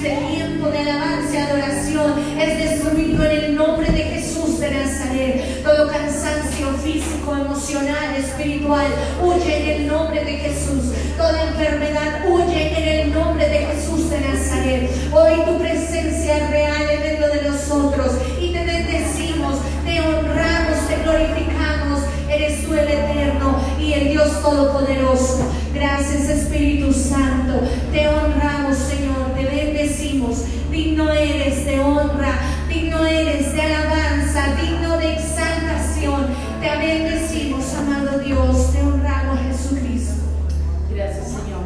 este tiempo de alabanza y adoración es destruido en el nombre de Jesús de Nazaret. Todo cansancio físico, emocional, espiritual, huye en el nombre de Jesús. Toda enfermedad huye en el nombre de Jesús de Nazaret. Hoy tu presencia es real en medio de nosotros y te bendecimos, te honramos, te glorificamos. Eres tú el eterno y el Dios todopoderoso. Gracias, Espíritu Santo. Te honramos, Señor, te bendecimos. Digno eres de honra, digno eres de alabanza, digno de exaltación. Te bendecimos, amado Dios, te honramos, Jesucristo. Gracias, Señor.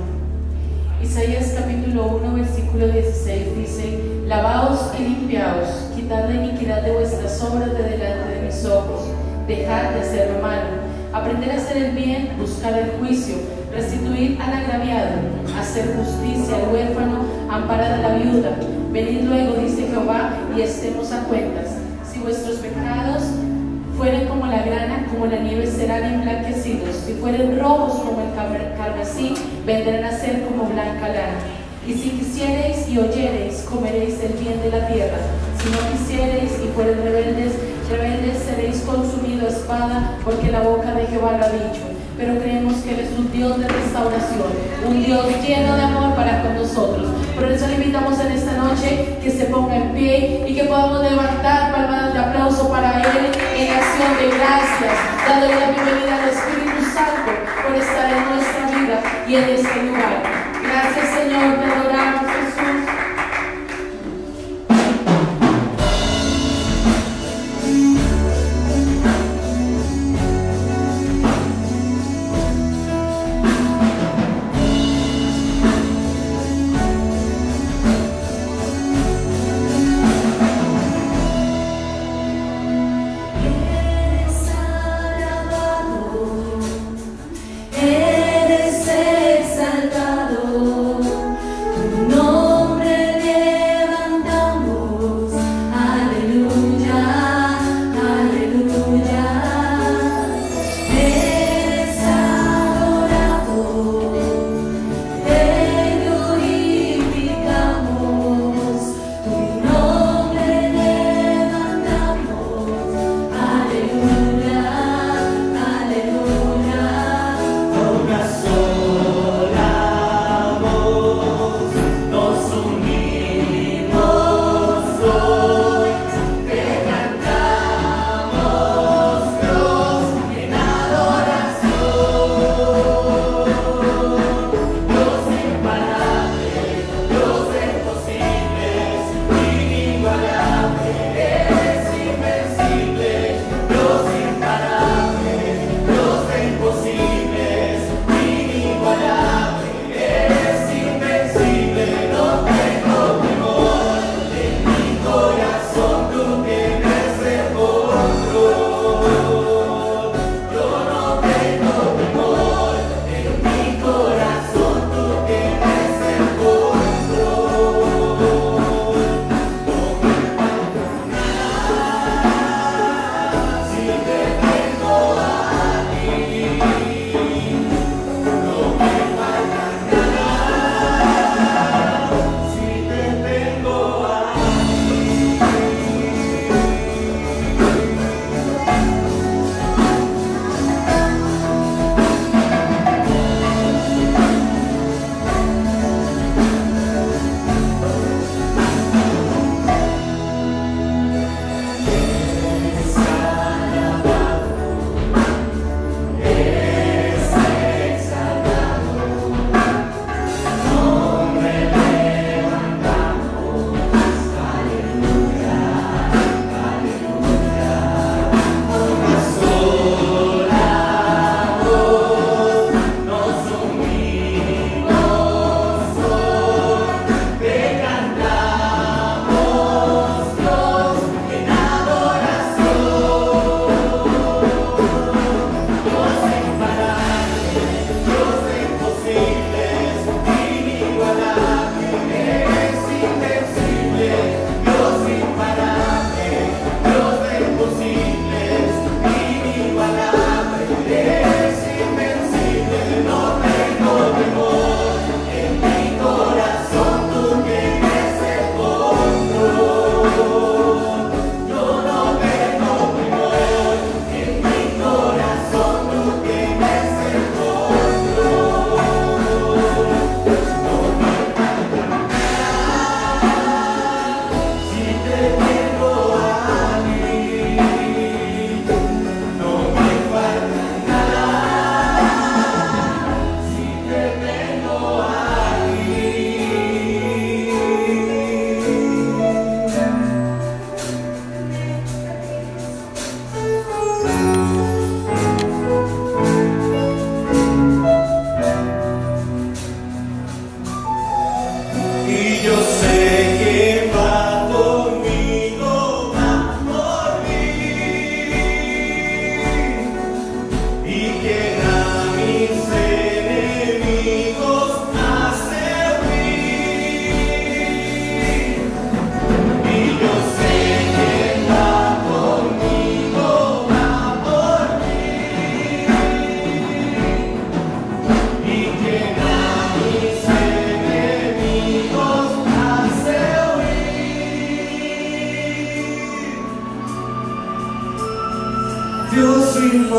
Isaías capítulo 1, versículo 16 dice: Lavaos y limpiaos, quitad la iniquidad de vuestras obras de delante de mis ojos. Dejad de hacer lo malo, aprender a hacer el bien, buscar el juicio, restituir al agraviado, hacer justicia al huérfano, amparar a la viuda. Venid luego, dice Jehová, y estemos a cuentas. Si vuestros pecados fueren como la grana, como la nieve serán emblanquecidos. Si fueren rojos como el carmesí, vendrán a ser como blanca lana. Y si quisiereis y oyereis, comeréis el bien de la tierra. Si no quisiereis y fueren rebeldes, seréis consumidos a espada, porque la boca de Jehová lo ha dicho. Pero creemos que Él es un Dios de restauración, un Dios lleno de amor para con nosotros. Por eso le invitamos en esta noche que se ponga en pie y que podamos levantar palmadas de aplauso para Él en acción de gracias, dándole la bienvenida al Espíritu Santo por estar en nuestra vida y en este lugar. Gracias, Señor, te adoramos, Jesús. Eres exaltado, tu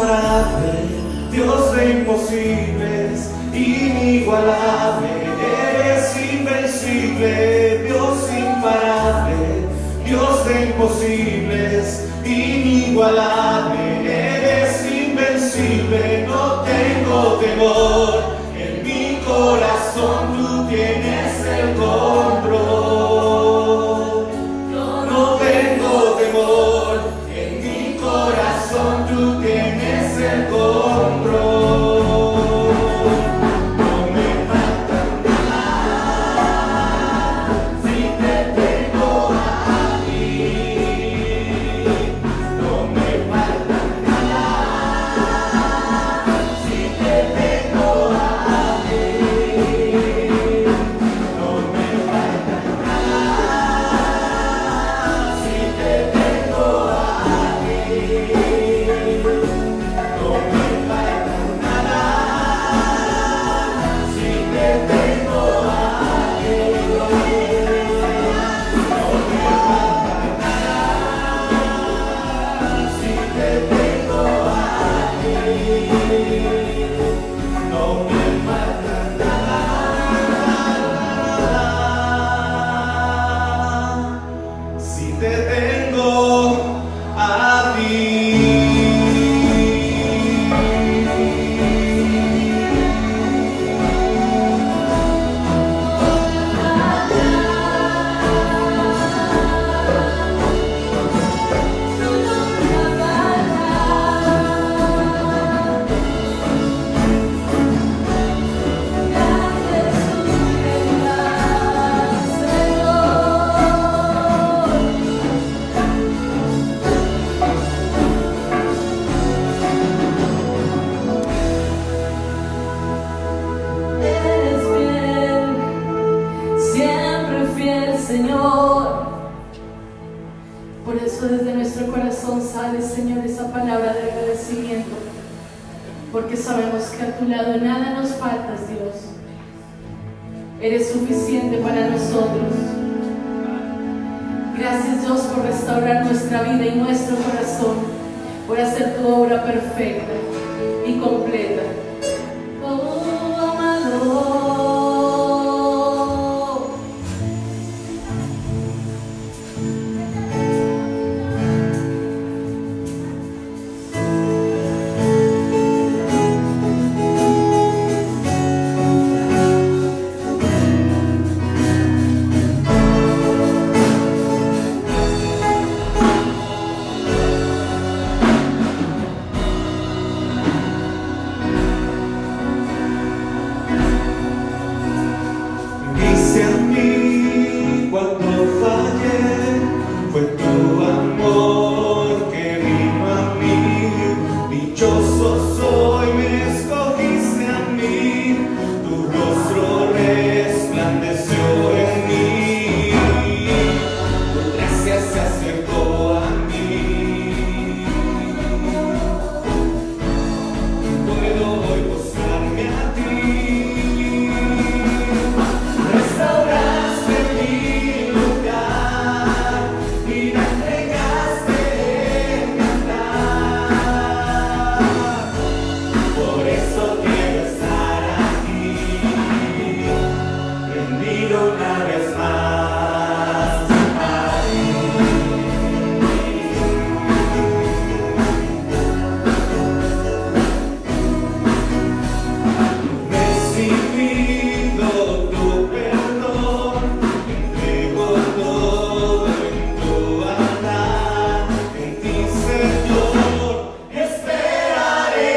incomparable, Dios de imposibles, inigualable, eres invencible, Dios imparable, Dios de imposibles, inigualable, eres invencible, no tengo temor, en mi corazón tú tienes el control. No tengo temor, en mi corazón tú tienes el control. No me falta nada si te tengo a ti. No me falta nada si te tengo a ti. No me falta nada si te tengo a ti. No me falta nada si te tengo a ti. No me falta nada si te tengo a ti. No me falta nada si te tengo a ti. Eres fiel, siempre fiel, Señor. Por eso desde nuestro corazón sale, Señor, esa palabra de agradecimiento, porque sabemos que a tu lado nada nos faltas, Dios. Eres suficiente para nosotros. Gracias, Dios, por restaurar nuestra vida y nuestro corazón, por hacer tu obra perfecta y completa. Oh, amado. Dice a mí cuando fallé, fue tu amor que vino a mí. Dichoso soy, me escogiste a mí, tu rostro resplandeció en mí. Tu gracia se acercó a mí. Puedo hoy postrarme a ti. Restauraste mi lugar y me entregaste en mi altar. Por eso quiero estar aquí, rendido una vez más a ti. Recibido tu perdón, entrego todo en tu altar. En ti, Señor, esperaré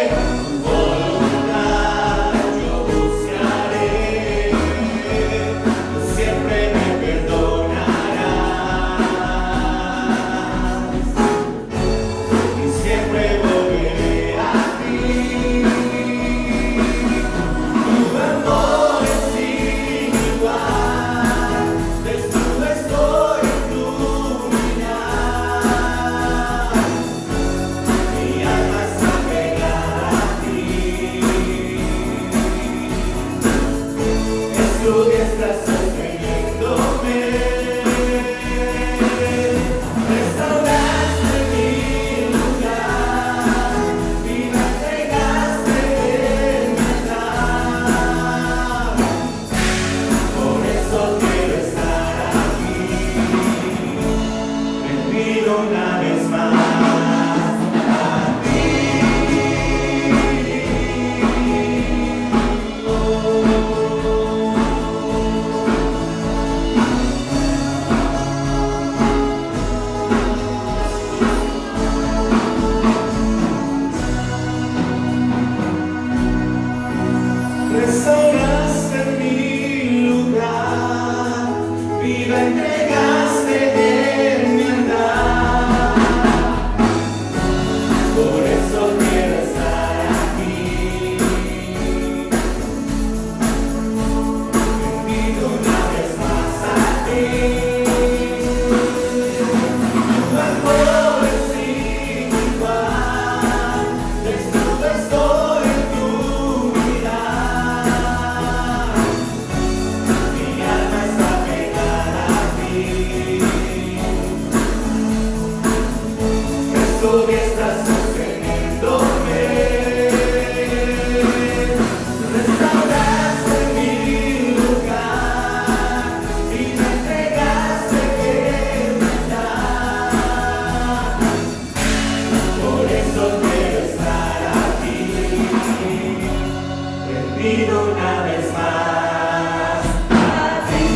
tu voluntad, yo buscaré. Tú siempre me perdonarás y siempre volveré a ti. Tu amor es sin igual, desnudo estoy en tu mirar. Mi alma está pegada a ti, es tu diestra sosteniéndome. Restauraste mi lugar vida entregaste en mi andar. Por eso quiero estar aquí. Te pido una vez más a ti. Tu amor es sin igual. Desnudo estoy en tu mirar. Mi alma está pegada a ti. Tú estás sosteniéndome. Restauraste mi lugar y me entregaste verdad. Por eso quiero estar aquí, rendido una vez más a ti.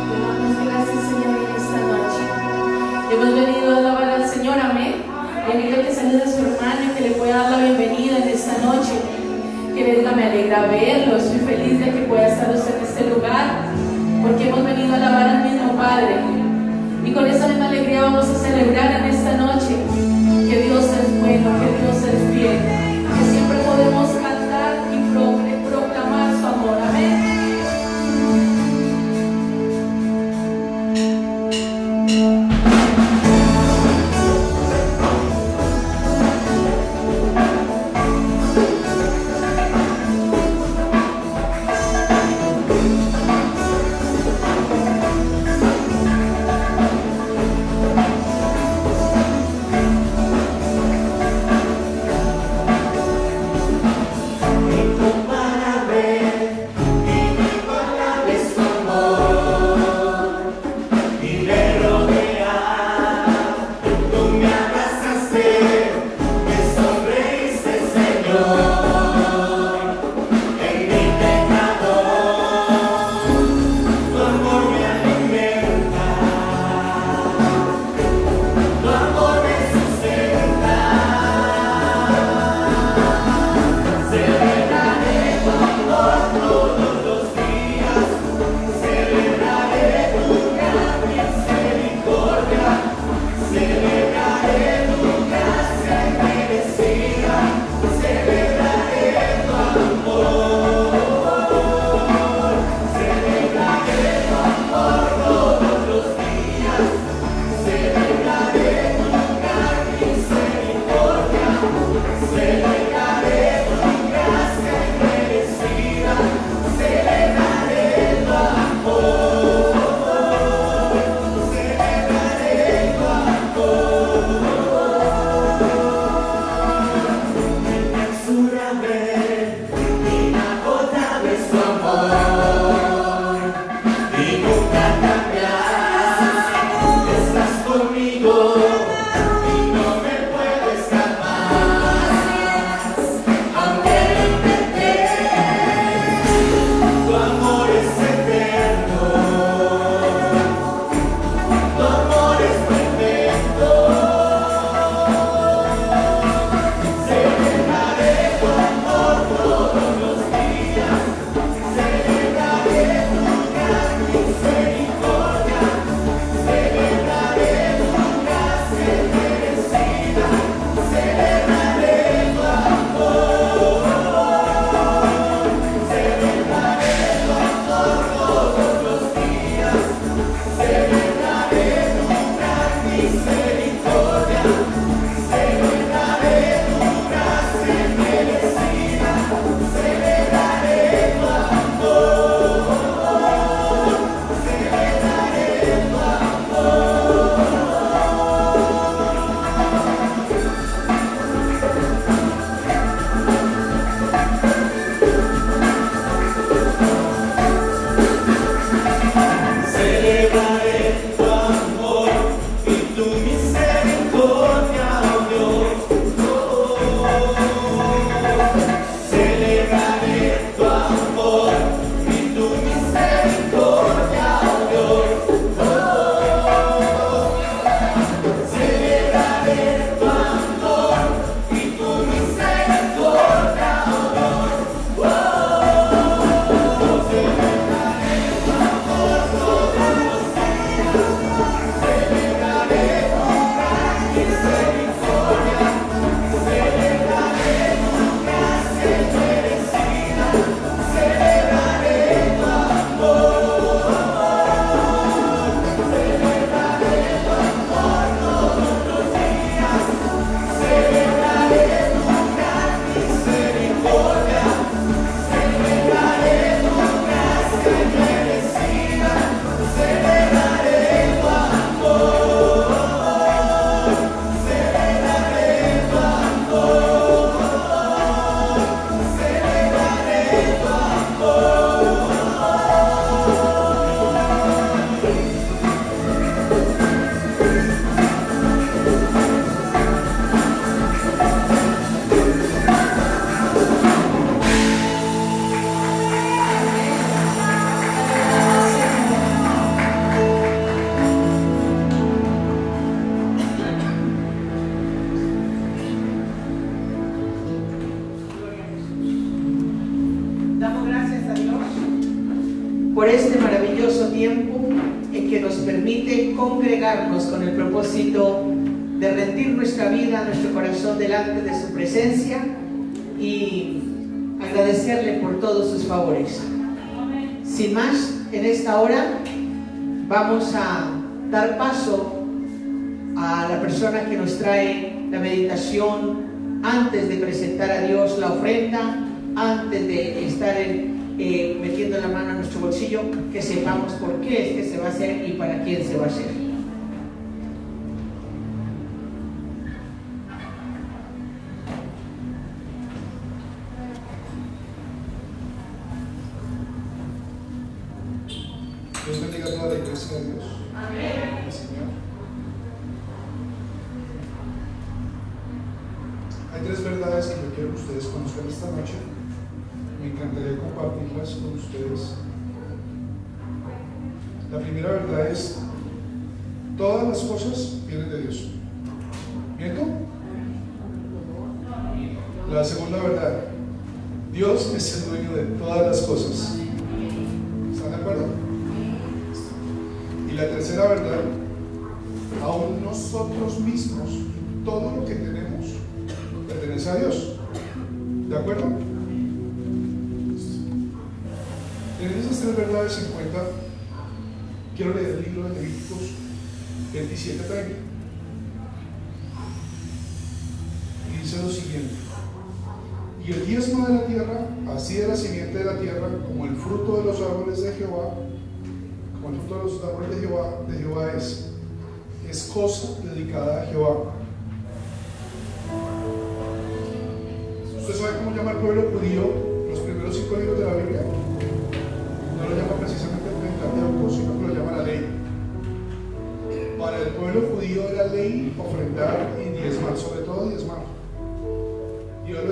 Te damos gracias, Señor, en esta noche. Hemos venido a alabar al Señor, amén. Le invito a que salude a su hermano y que le pueda dar la bienvenida en esta noche. Que le diga, me alegra verlo, estoy feliz de que pueda estar usted en este lugar, porque hemos venido a alabar al mismo Padre. Y con esa misma alegría vamos a celebrar en esta noche que Dios es bueno, que Dios es fiel, que siempre podemos cantar y proclamar su amor, amén. por este maravilloso tiempo en que nos permite congregarnos con el propósito de rendir nuestra vida, nuestro corazón delante de su presencia y agradecerle por todos sus favores. Sin más, en esta hora vamos a dar paso a la persona que nos trae la meditación antes de presentar a Dios la ofrenda, antes de estar metiendo la mano en nuestro bolsillo, que sepamos por qué es que se va a hacer y para quién se va a hacer. Dios bendiga a toda la iglesia de Dios. Amén. Señor. Hay tres verdades que yo quiero que ustedes conozcan esta noche. Me encantaría compartirlas con ustedes. La primera verdad es: todas las cosas vienen de Dios. ¿Miento? La segunda verdad: Dios es el dueño de todas las cosas. ¿Están de acuerdo? Y la tercera verdad: aún nosotros mismos, todo lo que tenemos pertenece a Dios. ¿De acuerdo? Teniendo esas tres verdades en cuenta, quiero leer el libro de Levíticos 27:30. Y dice lo siguiente: y el diezmo de la tierra, así de la simiente de la tierra, como el fruto de los árboles de Jehová, como el fruto de los árboles de Jehová es cosa dedicada a Jehová. ¿Usted sabe cómo llama el pueblo judío los primeros 5 libros de la Biblia? No lo llama precisamente el Pentateuco, sino que lo llama la ley. Para el pueblo judío era ley ofrendar y diezmar, sobre todo diezmar. Dios lo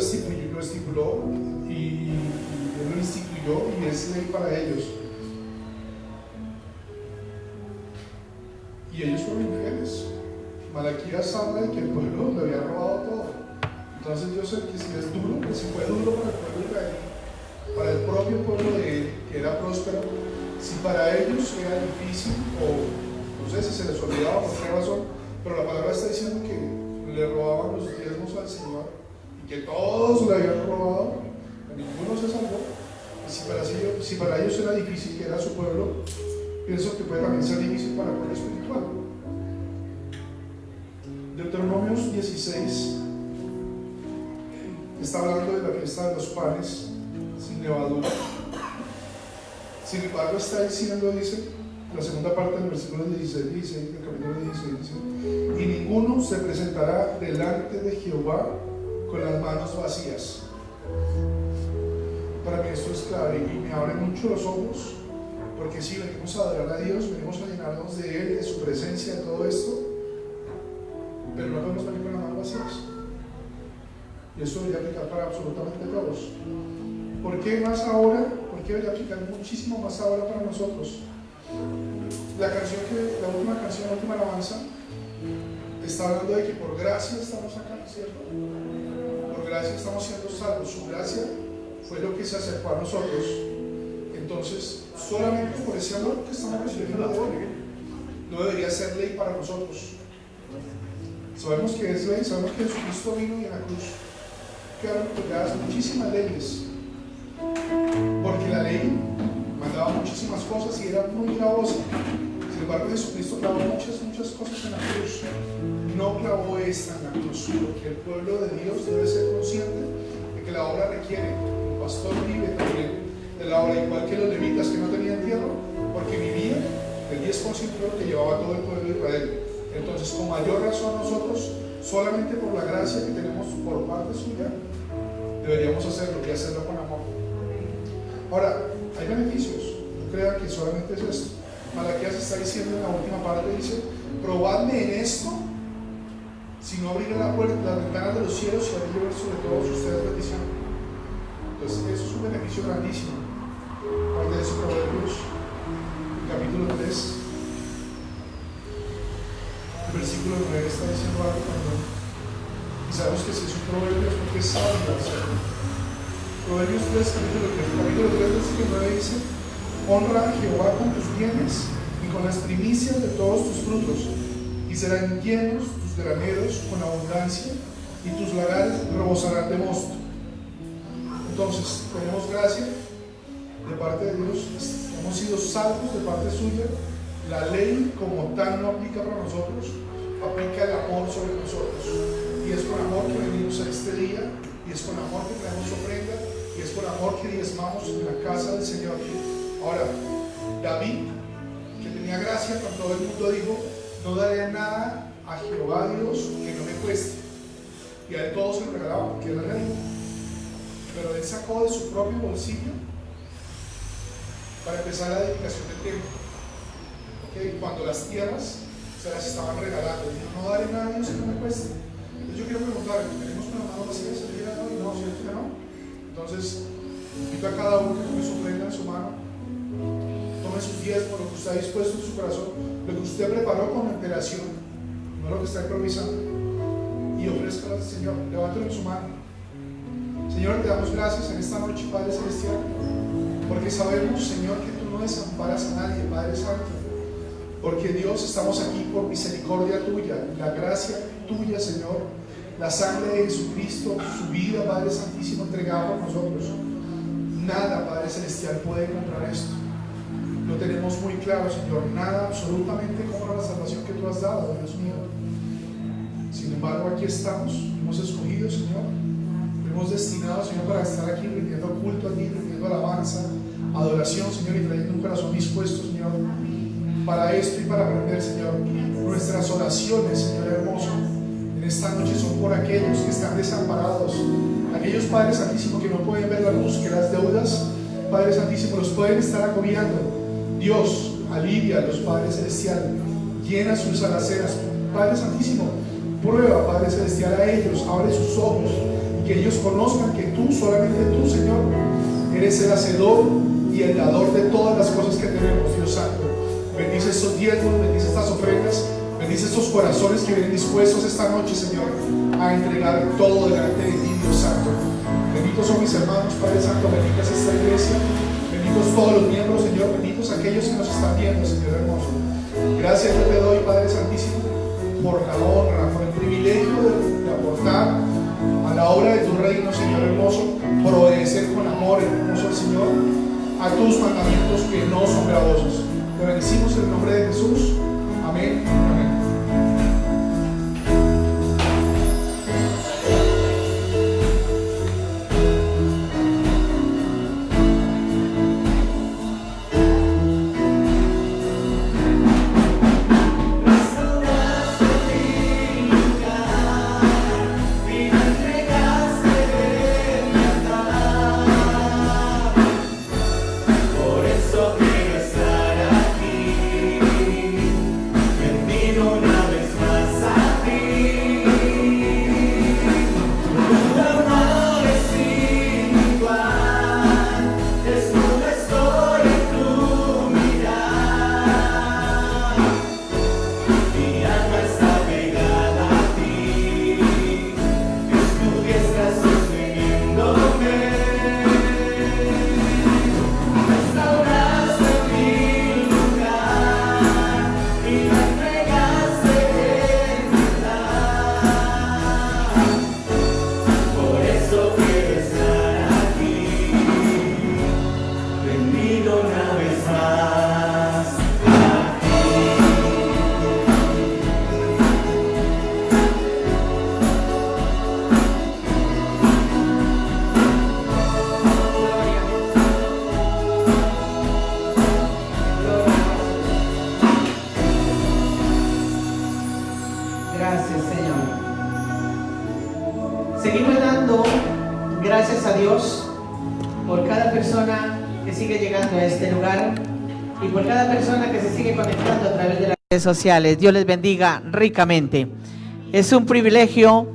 estipuló y Dios lo instituyó y es ley para ellos. Y ellos fueron infieles. Malaquías habla de que el pueblo le había robado todo. Entonces yo sé que si es duro, que si fue duro para el pueblo de Israel, para el propio pueblo de él, que era próspero, si para ellos era difícil, o no sé si se les olvidaba por qué razón, pero la palabra está diciendo que le robaban los diezmos al Señor y que todos le habían robado, ninguno se salvó. Y si para ellos era difícil, que era su pueblo, pienso que puede también ser difícil para el pueblo espiritual. Deuteronomios 16 está hablando de la fiesta de los panes sin levadura. Sin embargo, está diciendo, dice, la segunda parte del versículo 16, del capítulo 16, dice: y ninguno se presentará delante de Jehová con las manos vacías. Para mí esto es clave y me abre mucho los ojos, porque si venimos a adorar a Dios, venimos a llenarnos de Él, de su presencia, de todo esto, pero no podemos venir con las manos vacías. Y eso debería aplicar para absolutamente todos. ¿Por qué más ahora? ¿Por qué debería aplicar muchísimo más ahora para nosotros? La última canción, la última alabanza, está hablando de que por gracia estamos acá, ¿cierto? Por gracia estamos siendo salvos. Su gracia fue lo que se acercó a nosotros. Entonces, solamente por ese amor que estamos recibiendo de Él, no debería ser ley para nosotros. Sabemos que es ley, sabemos que Jesucristo vino y en la cruz quedaron colgadas muchísimas leyes, porque la ley mandaba muchísimas cosas y era muy gravosa. Sin embargo, Jesucristo clavó muchas cosas en la cruz. No clavó esta en la cruz, porque el pueblo de Dios debe ser consciente de que la obra requiere. El pastor vive también de la obra, igual que los levitas que no tenían tierra, porque vivían del 10% de lo que llevaba todo el pueblo de Israel. Entonces, con mayor razón nosotros, solamente por la gracia que tenemos por parte suya, deberíamos hacerlo y hacerlo con amor. Ahora, hay beneficios, no crean que solamente es esto. Malaquías está diciendo en la última parte, dice: probadme en esto, si no abriré las ventanas de los cielos y haré llover sobre todos ustedes bendición. Entonces, eso es un beneficio grandísimo. Parte de eso, Proverbios, capítulo 3. El versículo 9 está diciendo algo también. Y sabemos que si es un proverbio es porque es sabio. Proverbios 3, capítulo 3, versículo 9 dice: Honra a Jehová con tus bienes y con las primicias de todos tus frutos, y serán llenos tus graneros con abundancia, y tus lagares rebosarán de mosto. Entonces, tenemos gracia de parte de Dios, hemos sido salvos de parte suya. La ley como tal no aplica para nosotros, aplica el amor sobre nosotros, y es por amor que venimos a este día, y es por amor que traemos ofrenda, y es por amor que diezmamos en la casa del Señor. Ahora, David, que tenía gracia cuando todo el mundo dijo: no daré nada a Jehová Dios que no me cueste, y a él todo se lo regalaba porque era rey, pero él sacó de su propio bolsillo para empezar la dedicación del templo. Cuando las tierras se las estaban regalando, dijo: no daré nada a Dios que no me cueste. Entonces yo quiero preguntar, ¿tenemos con las manos vacías el día de hoy? No, ¿cierto que no? Entonces invito a cada uno que tome su ofrenda en su mano, tome sus diezmos, lo que usted ha dispuesto en su corazón, lo que usted preparó con antelación, no lo que está improvisando, y ofrézcalo al Señor. Levántelo en su mano. Señor, te damos gracias en esta noche, Padre Celestial, porque sabemos, Señor, que tú no desamparas a nadie, Padre Santo. Porque Dios, estamos aquí por misericordia tuya, la gracia tuya, Señor, la sangre de Jesucristo, su vida, Padre Santísimo, entregada por nosotros. Nada, Padre Celestial, puede comprar esto. Lo tenemos muy claro, Señor. Nada absolutamente compra la salvación que tú has dado, Dios mío. Sin embargo, aquí estamos, hemos escogido, Señor, hemos destinado, Señor, para estar aquí rindiendo culto a ti, rindiendo alabanza, adoración, Señor, y trayendo un corazón dispuesto, Señor, para esto y para aprender, Señor. Nuestras oraciones, Señor hermoso, en esta noche son por aquellos que están desamparados, aquellos, Padre Santísimo, que no pueden ver la luz, que las deudas, Padre Santísimo, los pueden estar agobiando. Dios, alivia a los Padres Celestial, llena sus alacenas, Padre Santísimo, prueba, Padre Celestial, a ellos, abre sus ojos, y que ellos conozcan que tú, solamente tú, Señor, eres el hacedor y el dador de todas las cosas que tenemos, Dios Santo. Bendice estos diezmos, bendice estas ofrendas, bendice estos corazones que vienen dispuestos esta noche, Señor, a entregar todo delante de ti, Dios Santo. Benditos son mis hermanos, Padre Santo, bendita es esta iglesia, benditos todos los miembros, Señor, benditos aquellos que nos están viendo, Señor hermoso. Gracias yo te doy, Padre Santísimo, por la honra, por el privilegio de aportar a la obra de tu reino, Señor hermoso, por obedecer con amor, hermoso al Señor, a tus mandamientos que no son gravosos. Te bendecimos en el nombre de Jesús. Amén. Amén. Gracias a Dios por cada persona que sigue llegando a este lugar y por cada persona que se sigue conectando a través de las redes sociales. Dios les bendiga ricamente. Es un privilegio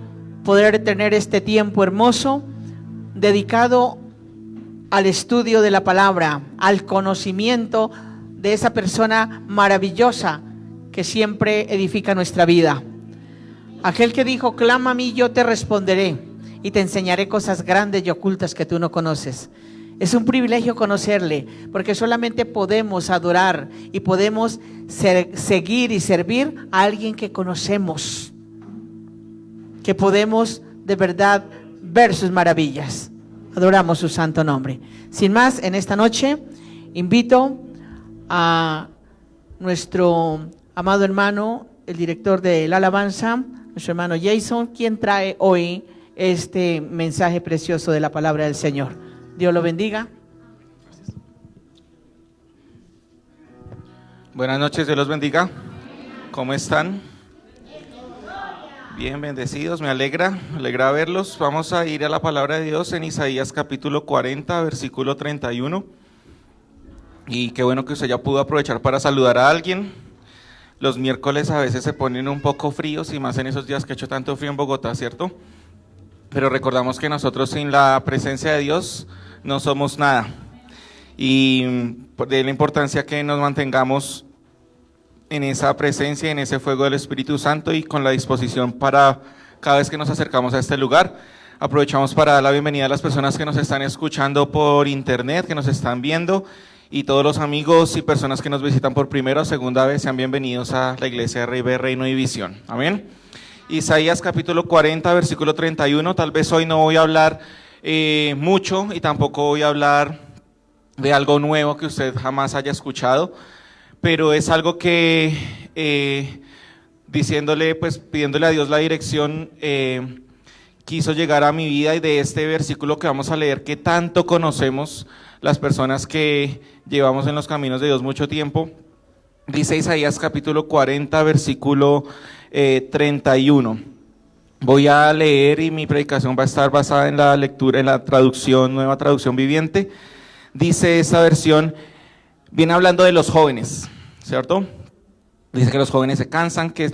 poder tener este tiempo hermoso dedicado al estudio de la palabra, al conocimiento de esa persona maravillosa que siempre edifica nuestra vida. Aquel que dijo: clama a mí, yo te responderé y te enseñaré cosas grandes y ocultas que tú no conoces. Es un privilegio conocerle, porque solamente podemos adorar y podemos seguir y servir a alguien que conocemos, que podemos de verdad ver sus maravillas. Adoramos su santo nombre. Sin más, en esta noche invito a nuestro amado hermano, el director de la alabanza, nuestro hermano Jason, quien trae hoy este mensaje precioso de la palabra del Señor. Dios lo bendiga. Buenas noches, Dios los bendiga. ¿Cómo están? Bien, bendecidos, me alegra verlos. Vamos a ir a la palabra de Dios en Isaías capítulo 40, versículo 31. Y qué bueno que usted ya pudo aprovechar para saludar a alguien. Los miércoles a veces se ponen un poco fríos y más en esos días que ha hecho tanto frío en Bogotá, ¿cierto? Pero recordamos que nosotros sin la presencia de Dios no somos nada. Y de la importancia que nos mantengamos en esa presencia, en ese fuego del Espíritu Santo y con la disposición para cada vez que nos acercamos a este lugar. Aprovechamos para dar la bienvenida a las personas que nos están escuchando por internet, que nos están viendo, y todos los amigos y personas que nos visitan por primera o segunda vez, sean bienvenidos a la iglesia de Rey, Reino y Visión. Amén. Isaías capítulo 40, versículo 31. Tal vez hoy no voy a hablar mucho y tampoco voy a hablar de algo nuevo que usted jamás haya escuchado, pero es algo que pidiéndole a Dios la dirección, quiso llegar a mi vida, y de este versículo que vamos a leer, que tanto conocemos las personas que llevamos en los caminos de Dios mucho tiempo, dice Isaías capítulo 40, versículo 31. Voy a leer y mi predicación va a estar basada en la lectura, en la traducción, Nueva Traducción Viviente. Dice esta versión, viene hablando de los jóvenes, ¿cierto? Dice que los jóvenes se cansan, que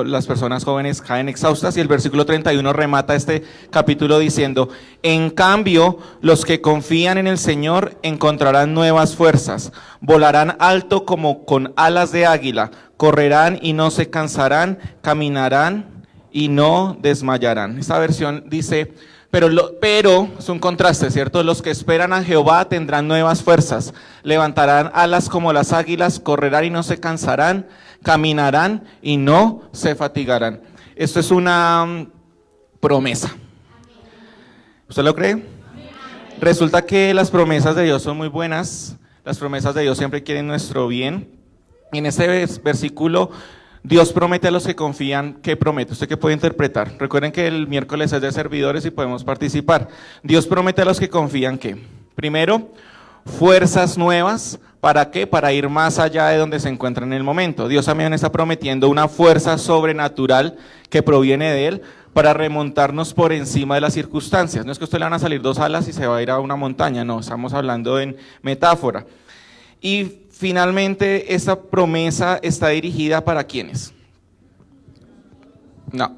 las personas jóvenes caen exhaustas, y el versículo 31 remata este capítulo diciendo: en cambio, los que confían en el Señor encontrarán nuevas fuerzas, volarán alto como con alas de águila, correrán y no se cansarán, caminarán y no desmayarán. Esta versión dice, pero es un contraste, ¿cierto? Los que esperan a Jehová tendrán nuevas fuerzas, levantarán alas como las águilas, correrán y no se cansarán, caminarán y no se fatigarán. Esto es una promesa. ¿Usted lo cree? Resulta que las promesas de Dios son muy buenas, las promesas de Dios siempre quieren nuestro bien. Y en este versículo, Dios promete a los que confían. ¿Qué promete? ¿Usted qué puede interpretar? Recuerden que el miércoles es de servidores y podemos participar. Dios promete a los que confían que, primero, fuerzas nuevas. ¿Para qué? Para ir más allá de donde se encuentra en el momento. Dios también está prometiendo una fuerza sobrenatural que proviene de Él para remontarnos por encima de las circunstancias. No es que a usted le van a salir 2 alas y se va a ir a una montaña, no, estamos hablando en metáfora. Y finalmente, esta promesa está dirigida ¿para quiénes? No.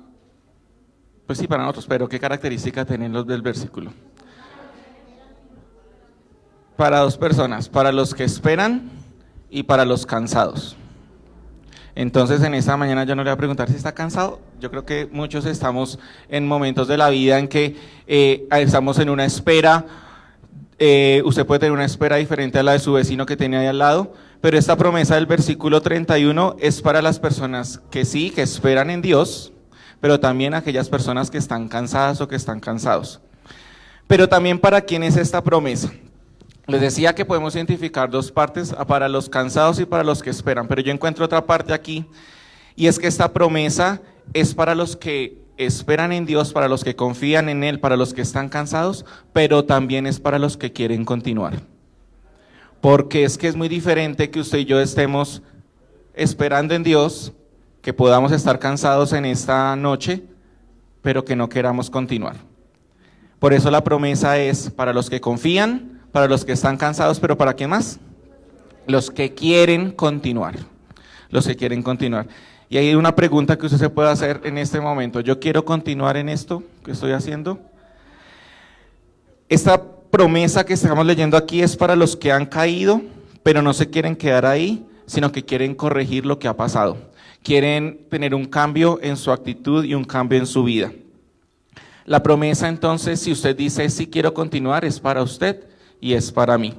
Pues sí, para nosotros, pero ¿qué característica tienen los del versículo? Para 2 personas, para los que esperan y para los cansados. Entonces, en esta mañana yo no le voy a preguntar si está cansado. Yo creo que muchos estamos en momentos de la vida en que estamos en una espera. Usted puede tener una espera diferente a la de su vecino que tiene ahí al lado, pero esta promesa del versículo 31 es para las personas que sí, que esperan en Dios, pero también aquellas personas que están cansadas o que están cansados. Pero también para quién es esta promesa. Les decía que podemos identificar 2 partes, para los cansados y para los que esperan, pero yo encuentro otra parte aquí, y es que esta promesa es para los que esperan en Dios, para los que confían en Él, para los que están cansados, pero también es para los que quieren continuar. Porque es que es muy diferente que usted y yo estemos esperando en Dios, que podamos estar cansados en esta noche, pero que no queramos continuar. Por eso la promesa es para los que confían, para los que están cansados, pero ¿para quién más? Los que quieren continuar. Los que quieren continuar. Y hay una pregunta que usted se puede hacer en este momento. ¿Yo quiero continuar en esto que estoy haciendo? Esta promesa que estamos leyendo aquí es para los que han caído, pero no se quieren quedar ahí, sino que quieren corregir lo que ha pasado. Quieren tener un cambio en su actitud y un cambio en su vida. La promesa entonces, si usted dice sí quiero continuar, es para usted y es para mí.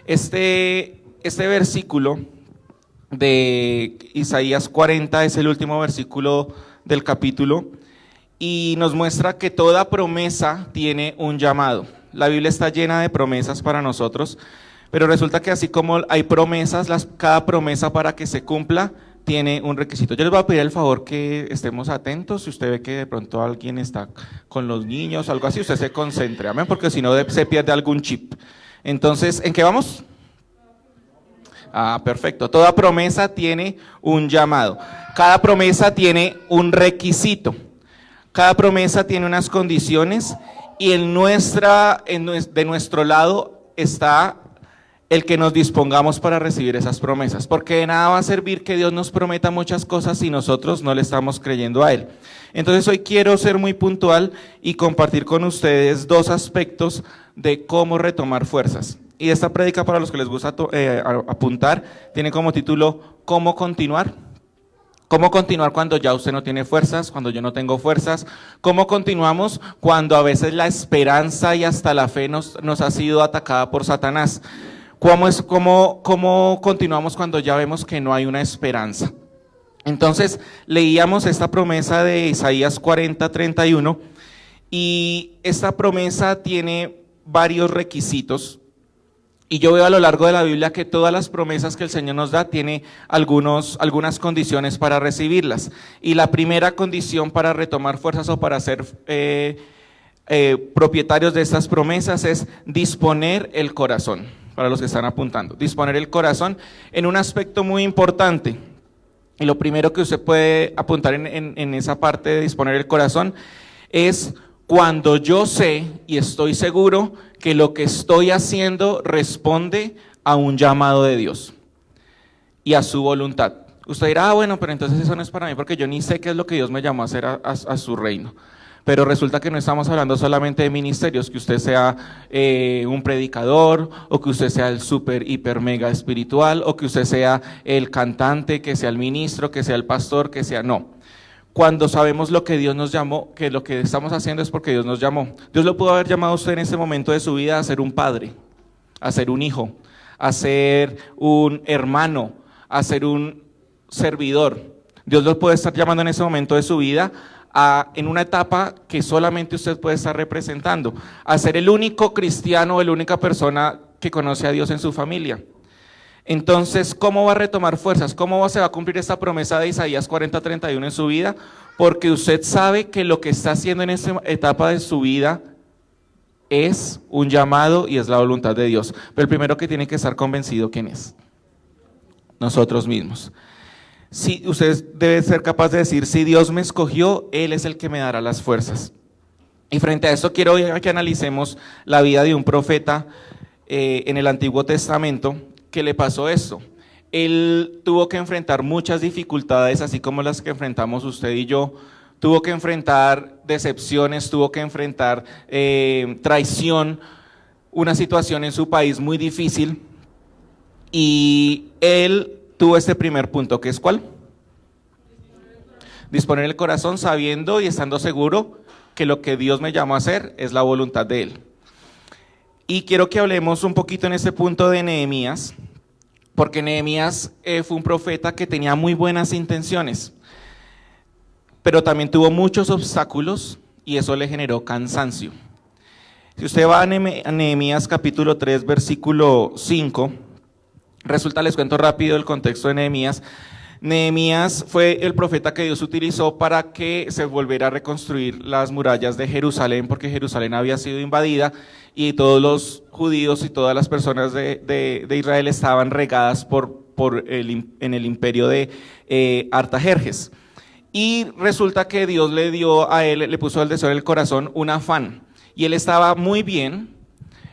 Este versículo de Isaías 40 es el último versículo del capítulo y nos muestra que toda promesa tiene un llamado. La Biblia está llena de promesas para nosotros, pero resulta que así como hay promesas, cada promesa para que se cumpla tiene un requisito. Yo les voy a pedir el favor que estemos atentos. Si usted ve que de pronto alguien está con los niños, algo así, usted se concentre, amén, porque si no se pierde algún chip. Entonces, ¿en qué vamos? Perfecto. Toda promesa tiene un llamado. Cada promesa tiene un requisito. Cada promesa tiene unas condiciones y de nuestro lado está el que nos dispongamos para recibir esas promesas, porque de nada va a servir que Dios nos prometa muchas cosas si nosotros no le estamos creyendo a Él. Entonces hoy quiero ser muy puntual y compartir con ustedes 2 aspectos de cómo retomar fuerzas. Y esta prédica, para los que les gusta apuntar, tiene como título ¿Cómo continuar? ¿Cómo continuar cuando ya usted no tiene fuerzas, cuando yo no tengo fuerzas? ¿Cómo continuamos cuando a veces la esperanza y hasta la fe nos ha sido atacada por Satanás? ¿Cómo continuamos cuando ya vemos que no hay una esperanza? Entonces, leíamos esta promesa de Isaías 40:31 y esta promesa tiene varios requisitos. Y yo veo a lo largo de la Biblia que todas las promesas que el Señor nos da tiene algunas condiciones para recibirlas. Y la primera condición para retomar fuerzas o para ser propietarios de estas promesas es disponer el corazón. Para los que están apuntando, disponer el corazón en un aspecto muy importante. Y lo primero que usted puede apuntar en esa parte de disponer el corazón es cuando yo sé y estoy seguro que lo que estoy haciendo responde a un llamado de Dios y a su voluntad. Usted dirá, bueno, pero entonces eso no es para mí porque yo ni sé qué es lo que Dios me llamó a hacer a su reino. Pero resulta que no estamos hablando solamente de ministerios, que usted sea un predicador, o que usted sea el súper, hiper, mega espiritual, o que usted sea el cantante, que sea el ministro, que sea el pastor, que sea, no. Cuando sabemos lo que Dios nos llamó, que lo que estamos haciendo es porque Dios nos llamó. Dios lo pudo haber llamado a usted en ese momento de su vida a ser un padre, a ser un hijo, a ser un hermano, a ser un servidor. Dios lo puede estar llamando en ese momento de su vida en una etapa que solamente usted puede estar representando, a ser el único cristiano o la única persona que conoce a Dios en su familia. Entonces, ¿cómo va a retomar fuerzas? ¿Cómo se va a cumplir esta promesa de Isaías 40:31 en su vida? Porque usted sabe que lo que está haciendo en esta etapa de su vida es un llamado y es la voluntad de Dios. Pero el primero que tiene que estar convencido, ¿quién es? Nosotros mismos. Si usted debe ser capaz de decir, si Dios me escogió, Él es el que me dará las fuerzas. Y frente a esto quiero que analicemos la vida de un profeta en el Antiguo Testamento que le pasó esto. Él tuvo que enfrentar muchas dificultades, así como las que enfrentamos usted y yo. Tuvo que enfrentar decepciones, tuvo que enfrentar traición, una situación en su país muy difícil. Y él tuvo este primer punto, ¿que es cuál? Disponer el corazón sabiendo y estando seguro que lo que Dios me llamó a hacer es la voluntad de Él. Y quiero que hablemos un poquito en este punto de Nehemías, porque Nehemías fue un profeta que tenía muy buenas intenciones, pero también tuvo muchos obstáculos y eso le generó cansancio. Si usted va a Nehemías capítulo 3, versículo 5, resulta, les cuento rápido el contexto de Nehemías. Nehemías fue el profeta que Dios utilizó para que se volviera a reconstruir las murallas de Jerusalén, porque Jerusalén había sido invadida y todos los judíos y todas las personas de Israel estaban regadas en el imperio de Artajerjes. Y resulta que Dios le dio a él, le puso al deseo en el corazón un afán, y él estaba muy bien.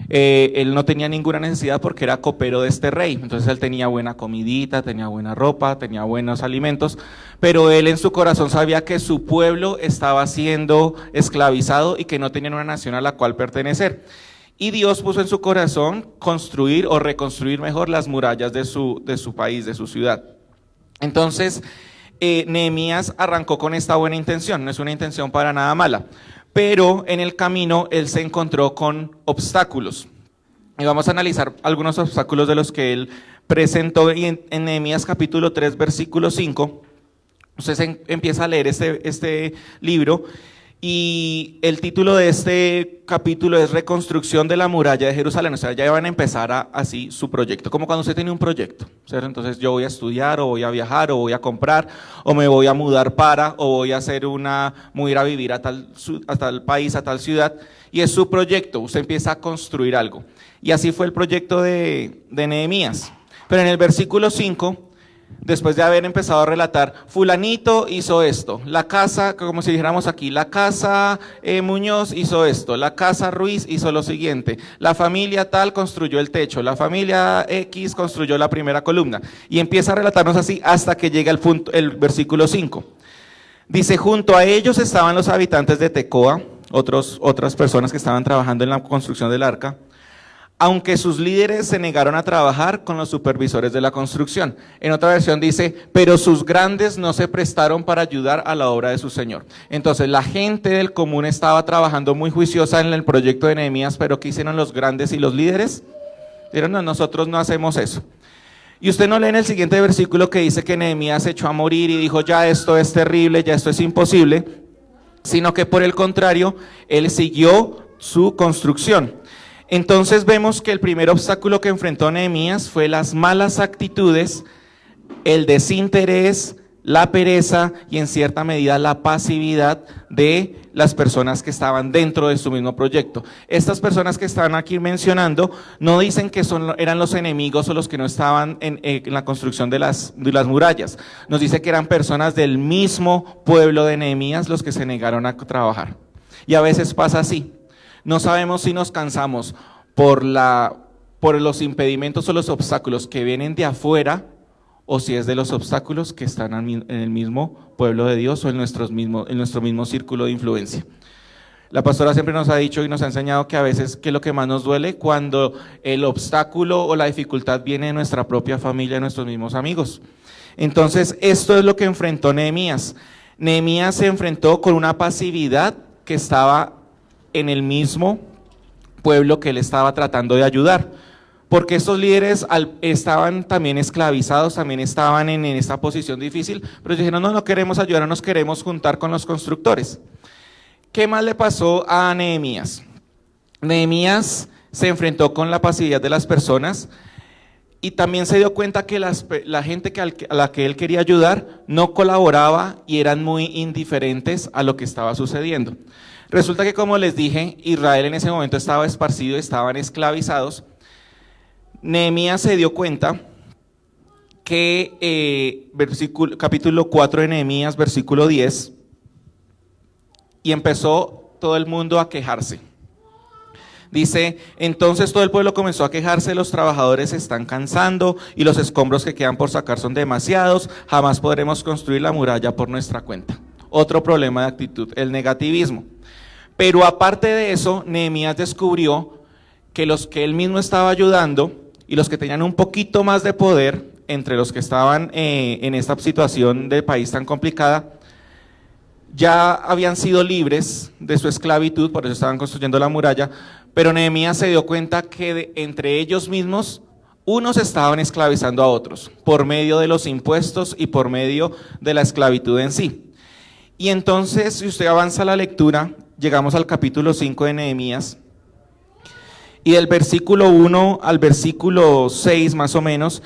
Él no tenía ninguna necesidad porque era copero de este rey, entonces él tenía buena comidita, tenía buena ropa, tenía buenos alimentos, pero él en su corazón sabía que su pueblo estaba siendo esclavizado y que no tenían una nación a la cual pertenecer. Y Dios puso en su corazón construir o reconstruir mejor las murallas de su país, de su ciudad. Entonces, Nehemías arrancó con esta buena intención, no es una intención para nada mala. Pero en el camino él se encontró con obstáculos. Y vamos a analizar algunos obstáculos de los que él presentó y en Nehemías capítulo 3, versículo 5. Usted empieza a leer este libro y el título de este capítulo es Reconstrucción de la muralla de Jerusalén. O sea, ya van a empezar así su proyecto, como cuando usted tiene un proyecto, ¿cierto? Entonces yo voy a estudiar, o voy a viajar, o voy a comprar, o me voy a mudar o voy a hacer voy a ir a vivir a tal país, a tal ciudad, y es su proyecto. Usted empieza a construir algo. Y así fue el proyecto de Nehemías. Pero en el versículo 5, después de haber empezado a relatar, fulanito hizo esto, la casa, como si dijéramos aquí, la casa Muñoz hizo esto, la casa Ruiz hizo lo siguiente, la familia tal construyó el techo, la familia X construyó la primera columna, y empieza a relatarnos así hasta que llega el versículo 5. Dice, junto a ellos estaban los habitantes de Tecoa, otras personas que estaban trabajando en la construcción del arca, aunque sus líderes se negaron a trabajar con los supervisores de la construcción. En otra versión dice, pero sus grandes no se prestaron para ayudar a la obra de su Señor. Entonces la gente del común estaba trabajando muy juiciosa en el proyecto de Nehemías, pero ¿qué hicieron los grandes y los líderes? Dijeron, no, nosotros no hacemos eso. Y usted no lee en el siguiente versículo que dice que Nehemías se echó a morir y dijo, ya esto es terrible, ya esto es imposible, sino que por el contrario, él siguió su construcción. Entonces vemos que el primer obstáculo que enfrentó Nehemías fue las malas actitudes, el desinterés, la pereza y en cierta medida la pasividad de las personas que estaban dentro de su mismo proyecto. Estas personas que están aquí mencionando no dicen que eran los enemigos o los que no estaban en la construcción de las murallas. Nos dice que eran personas del mismo pueblo de Nehemías los que se negaron a trabajar. Y a veces pasa así. No sabemos si nos cansamos por los impedimentos o los obstáculos que vienen de afuera o si es de los obstáculos que están en el mismo pueblo de Dios o en nuestro mismo círculo de influencia. La pastora siempre nos ha dicho y nos ha enseñado que a veces que lo que más nos duele cuando el obstáculo o la dificultad viene de nuestra propia familia, de nuestros mismos amigos. Entonces, esto es lo que enfrentó Nehemías. Nehemías se enfrentó con una pasividad que estaba en el mismo pueblo que él estaba tratando de ayudar, porque estos líderes estaban también esclavizados, también estaban en esta posición difícil, pero dijeron, no queremos ayudar, no nos queremos juntar con los constructores. ¿Qué más le pasó a Nehemías? Nehemías se enfrentó con la pasividad de las personas y también se dio cuenta que la gente a la que él quería ayudar no colaboraba y eran muy indiferentes a lo que estaba sucediendo. Resulta que, como les dije, Israel en ese momento estaba esparcido, estaban esclavizados. Nehemías se dio cuenta que, capítulo 4 de Nehemías, versículo 10, y empezó todo el mundo a quejarse. Dice, entonces todo el pueblo comenzó a quejarse, los trabajadores se están cansando y los escombros que quedan por sacar son demasiados, jamás podremos construir la muralla por nuestra cuenta. Otro problema de actitud, el negativismo. Pero aparte de eso, Nehemías descubrió que los que él mismo estaba ayudando y los que tenían un poquito más de poder, entre los que estaban en esta situación de país tan complicada, ya habían sido libres de su esclavitud, por eso estaban construyendo la muralla, pero Nehemías se dio cuenta que entre ellos mismos, unos estaban esclavizando a otros, por medio de los impuestos y por medio de la esclavitud en sí. Y entonces, si usted avanza la lectura, llegamos al capítulo 5 de Nehemías, y del versículo 1 al versículo 6 más o menos,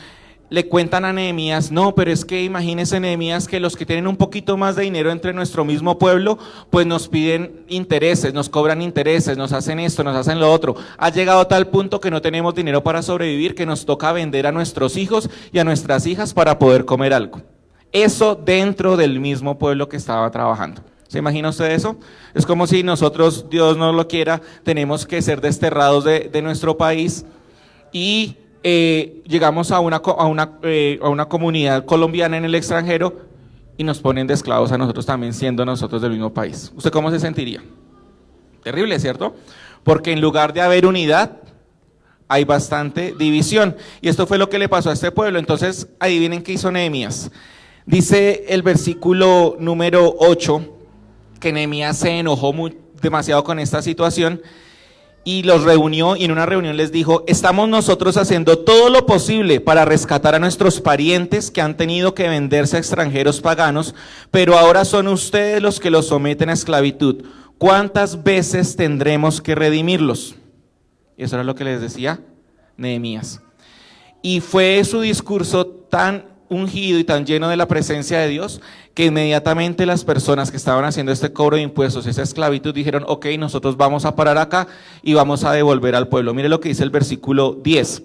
le cuentan a Nehemías, no, pero es que imagínese Nehemías que los que tienen un poquito más de dinero entre nuestro mismo pueblo, pues nos piden intereses, nos cobran intereses, nos hacen esto, nos hacen lo otro. Ha llegado a tal punto que no tenemos dinero para sobrevivir, que nos toca vender a nuestros hijos y a nuestras hijas para poder comer algo. Eso dentro del mismo pueblo que estaba trabajando. ¿Se imagina usted eso? Es como si nosotros, Dios no lo quiera, tenemos que ser desterrados de nuestro país y llegamos a una comunidad colombiana en el extranjero y nos ponen de esclavos a nosotros también, siendo nosotros del mismo país. ¿Usted cómo se sentiría? Terrible, ¿cierto? Porque en lugar de haber unidad, hay bastante división. Y esto fue lo que le pasó a este pueblo. Entonces, adivinen qué hizo Nehemías. Dice el versículo número 8, que Nehemías se enojó demasiado con esta situación y los reunió, y en una reunión les dijo: estamos nosotros haciendo todo lo posible para rescatar a nuestros parientes que han tenido que venderse a extranjeros paganos, pero ahora son ustedes los que los someten a esclavitud. ¿Cuántas veces tendremos que redimirlos? Y eso era lo que les decía Nehemías. Y fue su discurso tan ungido y tan lleno de la presencia de Dios, que inmediatamente las personas que estaban haciendo este cobro de impuestos, esa esclavitud, dijeron: ok, nosotros vamos a parar acá y vamos a devolver al pueblo. Mire lo que dice el versículo 10.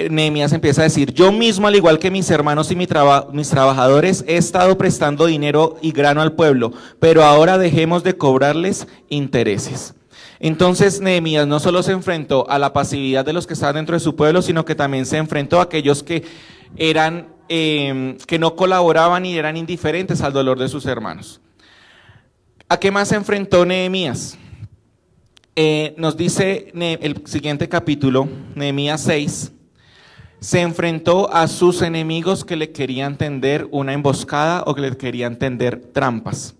Nehemías empieza a decir: yo mismo, al igual que mis hermanos y mis trabajadores, he estado prestando dinero y grano al pueblo, pero ahora dejemos de cobrarles intereses. Entonces Nehemías no solo se enfrentó a la pasividad de los que estaban dentro de su pueblo, sino que también se enfrentó a aquellos que eran que no colaboraban y eran indiferentes al dolor de sus hermanos. ¿A qué más se enfrentó Nehemías? Nos dice el siguiente capítulo, Nehemías 6, se enfrentó a sus enemigos que le querían tender una emboscada o que le querían tender trampas.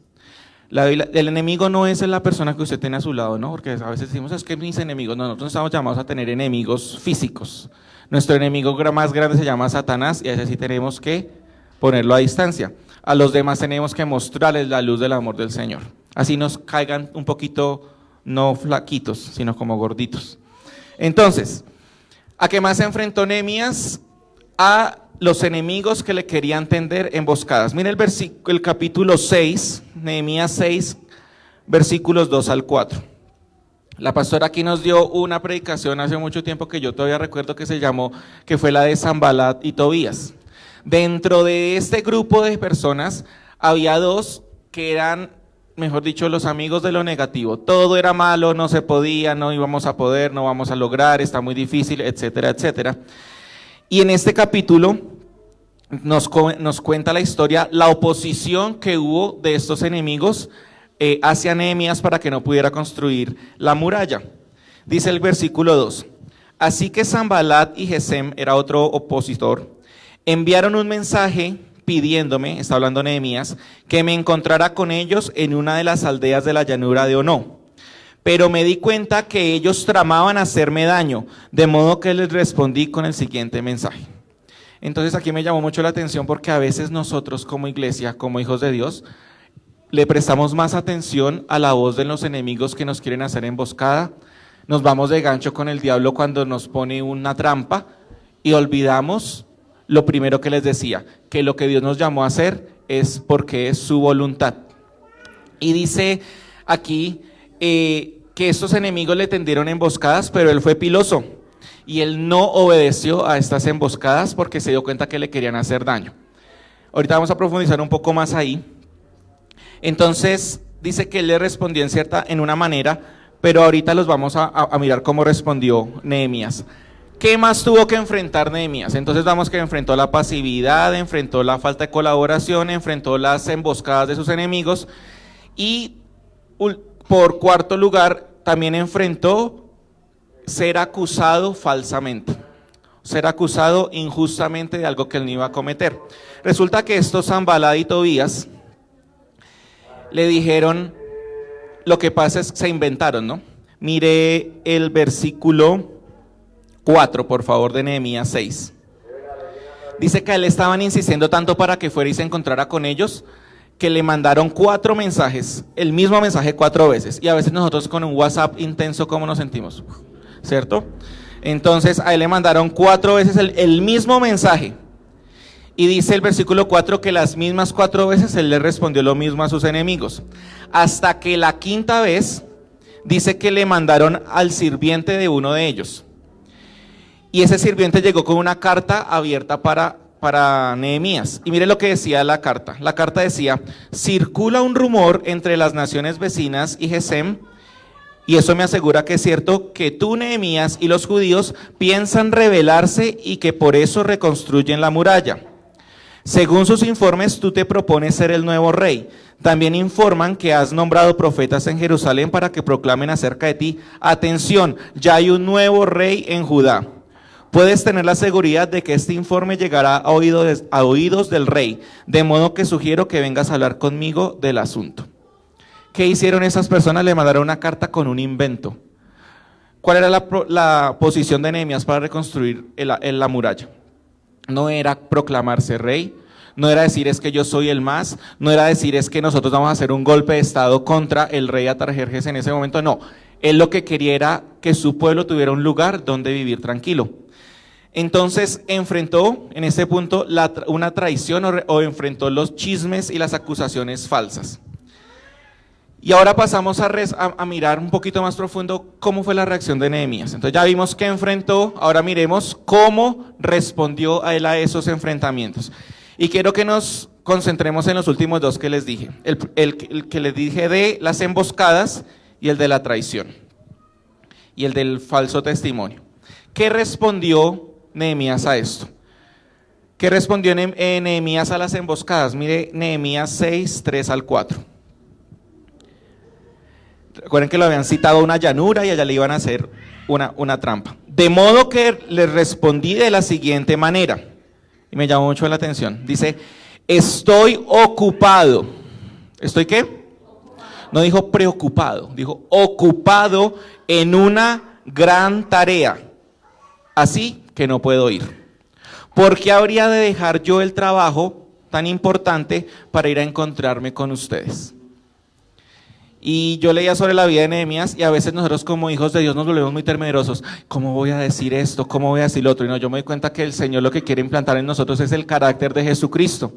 El enemigo no es la persona que usted tiene a su lado, ¿no? Porque a veces decimos: es que mis enemigos, no, nosotros estamos llamados a tener enemigos físicos. Nuestro enemigo más grande se llama Satanás, y a ese sí tenemos que ponerlo a distancia. A los demás tenemos que mostrarles la luz del amor del Señor. Así nos caigan un poquito, no flaquitos, sino como gorditos. Entonces, ¿a qué más se enfrentó Nehemías? A los enemigos que le querían tender emboscadas. Mire el capítulo 6, Nehemías 6, versículos 2 al 4. La pastora aquí nos dio una predicación hace mucho tiempo que yo todavía recuerdo, que fue la de Sanbalat y Tobías. Dentro de este grupo de personas había dos que eran, mejor dicho, los amigos de lo negativo. Todo era malo, no se podía, no íbamos a poder, no vamos a lograr, está muy difícil, etcétera, etcétera. Y en este capítulo nos cuenta la historia, la oposición que hubo de estos enemigos hacia Nehemías para que no pudiera construir la muralla. Dice el versículo 2: así que Sanbalat y Gesem, era otro opositor, enviaron un mensaje pidiéndome, está hablando Nehemías, que me encontrara con ellos en una de las aldeas de la llanura de Ono. Pero me di cuenta que ellos tramaban hacerme daño, de modo que les respondí con el siguiente mensaje. Entonces aquí me llamó mucho la atención, porque a veces nosotros como iglesia, como hijos de Dios, le prestamos más atención a la voz de los enemigos que nos quieren hacer emboscada. Nos vamos de gancho con el diablo cuando nos pone una trampa y olvidamos lo primero que les decía, que lo que Dios nos llamó a hacer es porque es su voluntad. Y dice aquí que estos enemigos le tendieron emboscadas, pero él fue piloso y él no obedeció a estas emboscadas porque se dio cuenta que le querían hacer daño. Ahorita vamos a profundizar un poco más ahí. Entonces dice que él le respondió en una manera, pero ahorita los vamos a mirar cómo respondió Nehemías. ¿Qué más tuvo que enfrentar Nehemías? Entonces vamos que enfrentó la pasividad, enfrentó la falta de colaboración, enfrentó las emboscadas de sus enemigos, y por cuarto lugar también enfrentó ser acusado falsamente, ser acusado injustamente de algo que él no iba a cometer. Resulta que estos Sanbalat y Tobías le dijeron, lo que pasa es que se inventaron, ¿no? Mire el versículo 4, por favor, de Nehemías 6. Dice que a él estaban insistiendo tanto para que fuera y se encontrara con ellos, que le mandaron 4 mensajes, el mismo mensaje 4 veces. Y a veces nosotros con un WhatsApp intenso, ¿cómo nos sentimos? ¿Cierto? Entonces a él le mandaron 4 veces el mismo mensaje. Y dice el versículo 4 que las mismas 4 veces él le respondió lo mismo a sus enemigos. Hasta que la quinta vez dice que le mandaron al sirviente de uno de ellos. Y ese sirviente llegó con una carta abierta para Nehemías. Y mire lo que decía la carta. La carta decía: circula un rumor entre las naciones vecinas y Gesem, y eso me asegura que es cierto, que tú, Nehemías, y los judíos piensan rebelarse y que por eso reconstruyen la muralla. Según sus informes, tú te propones ser el nuevo rey. También informan que has nombrado profetas en Jerusalén para que proclamen acerca de ti: atención, ya hay un nuevo rey en Judá. Puedes tener la seguridad de que este informe llegará a oídos del rey, de modo que sugiero que vengas a hablar conmigo del asunto. ¿Qué hicieron esas personas? Le mandaron una carta con un invento. ¿Cuál era la posición de Nehemías para reconstruir la muralla? No era proclamarse rey, no era decir es que yo soy el más, no era decir es que nosotros vamos a hacer un golpe de estado contra el rey Atarjerjes en ese momento, no. Él lo que quería era que su pueblo tuviera un lugar donde vivir tranquilo. Entonces enfrentó en este punto una traición o enfrentó los chismes y las acusaciones falsas. Y ahora pasamos a mirar un poquito más profundo cómo fue la reacción de Nehemías. Entonces ya vimos que enfrentó, ahora miremos cómo respondió a él a esos enfrentamientos. Y quiero que nos concentremos en los últimos dos que les dije. El que les dije de las emboscadas y el de la traición. Y el del falso testimonio. ¿Qué respondió Nehemías a esto? ¿Qué respondió Nehemías a las emboscadas? Mire Nehemías 6, 3 al 4. Recuerden que lo habían citado a una llanura y allá le iban a hacer una trampa. De modo que les respondí de la siguiente manera, y me llamó mucho la atención. Dice, estoy ocupado. ¿Estoy qué? No dijo preocupado, dijo ocupado en una gran tarea, así que no puedo ir. ¿Por qué habría de dejar yo el trabajo tan importante para ir a encontrarme con ustedes? Y yo leía sobre la vida de Nehemías y a veces nosotros como hijos de Dios nos volvemos muy temerosos. ¿Cómo voy a decir esto? ¿Cómo voy a decir lo otro? Y no, yo me doy cuenta que el Señor lo que quiere implantar en nosotros es el carácter de Jesucristo.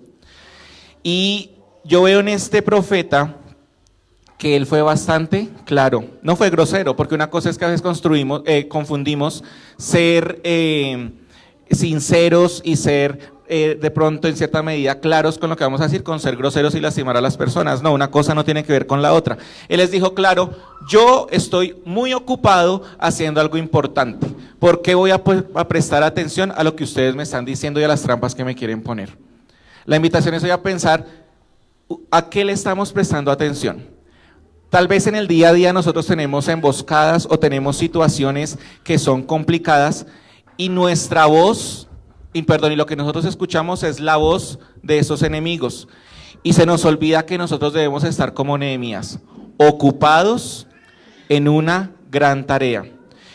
Y yo veo en este profeta que él fue bastante claro. No fue grosero, porque una cosa es que a veces confundimos ser sinceros y ser de pronto en cierta medida claros con lo que vamos a decir, con ser groseros y lastimar a las personas. No, una cosa no tiene que ver con la otra. Él les dijo claro, yo estoy muy ocupado haciendo algo importante. ¿Por qué voy a prestar atención a lo que ustedes me están diciendo y a las trampas que me quieren poner? La invitación es hoy a pensar, ¿a qué le estamos prestando atención? Tal vez en el día a día nosotros tenemos emboscadas o tenemos situaciones que son complicadas y nuestra voz, y lo que nosotros escuchamos es la voz de esos enemigos. Y se nos olvida que nosotros debemos estar como Nehemías, ocupados en una gran tarea.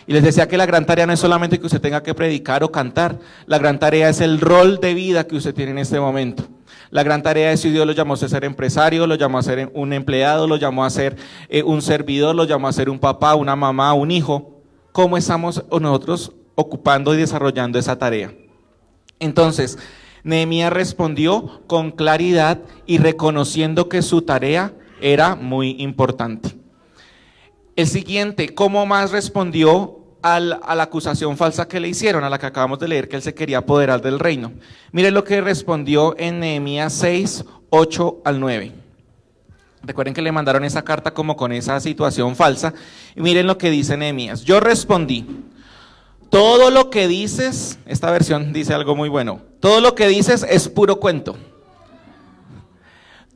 Y les decía que la gran tarea no es solamente que usted tenga que predicar o cantar, la gran tarea es el rol de vida que usted tiene en este momento. La gran tarea es si Dios lo llamó a ser empresario, lo llamó a ser un empleado, lo llamó a ser un servidor, lo llamó a ser un papá, una mamá, un hijo. ¿Cómo estamos nosotros ocupando y desarrollando esa tarea? Entonces, Nehemías respondió con claridad y reconociendo que su tarea era muy importante. El siguiente, ¿cómo más respondió a la acusación falsa que le hicieron, a la que acabamos de leer, que él se quería apoderar del reino? Miren lo que respondió en Nehemías 6, 8 al 9. Recuerden que le mandaron esa carta como con esa situación falsa. Y miren lo que dice Nehemías. Yo respondí, todo lo que dices, esta versión dice algo muy bueno, todo lo que dices es puro cuento.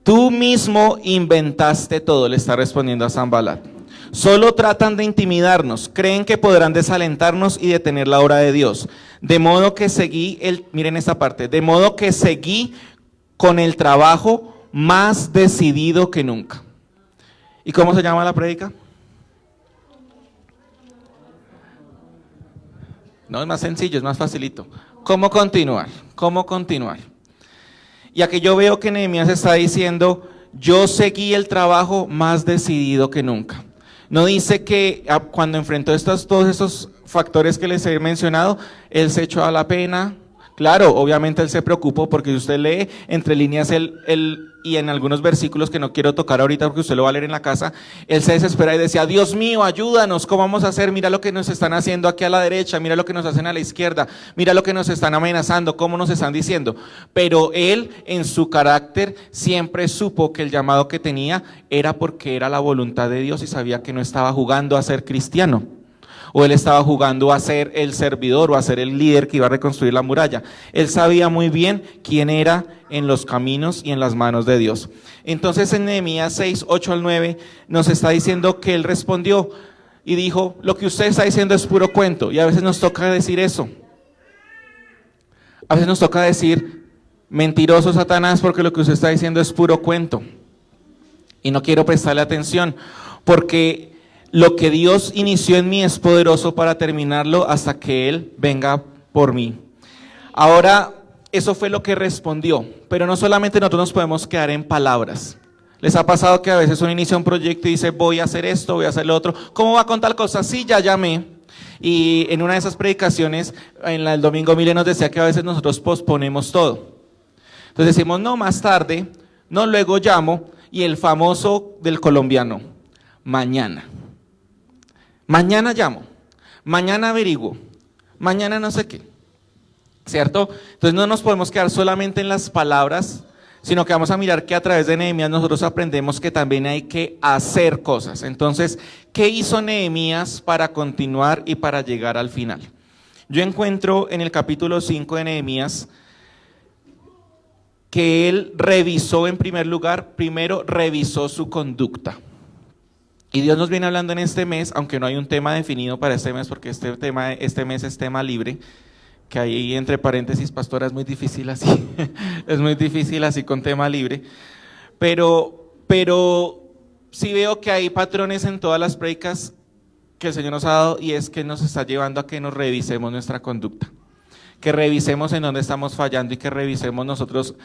Tú mismo inventaste todo, le está respondiendo a Sanballat. Solo tratan de intimidarnos, creen que podrán desalentarnos y detener la obra de Dios. De modo que miren esta parte, de modo que seguí con el trabajo más decidido que nunca. ¿Y cómo se llama la prédica? No, es más sencillo, es más facilito. ¿Cómo continuar? ¿Cómo continuar? Y aquí yo veo que Nehemías está diciendo, yo seguí el trabajo más decidido que nunca. No dice que cuando enfrentó todos estos factores que les he mencionado, él se echó a la pena. Claro, obviamente él se preocupó porque si usted lee entre líneas y en algunos versículos que no quiero tocar ahorita porque usted lo va a leer en la casa, él se desespera y decía, Dios mío, ayúdanos, ¿cómo vamos a hacer? Mira lo que nos están haciendo aquí a la derecha, mira lo que nos hacen a la izquierda, mira lo que nos están amenazando, cómo nos están diciendo. Pero él en su carácter siempre supo que el llamado que tenía era porque era la voluntad de Dios y sabía que no estaba jugando a ser cristiano. O él estaba jugando a ser el servidor o a ser el líder que iba a reconstruir la muralla. Él sabía muy bien quién era en los caminos y en las manos de Dios. Entonces en Nehemías 6, 8 al 9 nos está diciendo que él respondió y dijo, lo que usted está diciendo es puro cuento. Y a veces nos toca decir eso. A veces nos toca decir, mentiroso Satanás, porque lo que usted está diciendo es puro cuento. y no quiero prestarle atención, porque lo que Dios inició en mí es poderoso para terminarlo hasta que Él venga por mí. Ahora, eso fue lo que respondió, pero no solamente nosotros nos podemos quedar en palabras. ¿Les ha pasado que a veces uno inicia un proyecto y dice, voy a hacer esto, voy a hacer lo otro? ¿Cómo va con tal cosa? Sí, ya llamé. Y en una de esas predicaciones, en el domingo Mile nos decía que a veces nosotros posponemos todo. Entonces decimos, no, más tarde, no, luego llamo, y el famoso del colombiano, mañana. Mañana llamo, mañana averiguo, mañana no sé qué, ¿cierto? Entonces no nos podemos quedar solamente en las palabras, sino que vamos a mirar que a través de Nehemías nosotros aprendemos que también hay que hacer cosas. Entonces, ¿qué hizo Nehemías para continuar y para llegar al final? Yo encuentro en el capítulo 5 de Nehemías que él revisó en primer lugar, primero revisó su conducta. Y Dios nos viene hablando en este mes, aunque no hay un tema definido para este mes, porque este mes es tema libre, que ahí entre paréntesis, pastora, es muy difícil así, es muy difícil así con tema libre, pero sí veo que hay patrones en todas las prédicas que el Señor nos ha dado, y es que nos está llevando a que nos revisemos nuestra conducta, que revisemos en dónde estamos fallando y que revisemos nosotros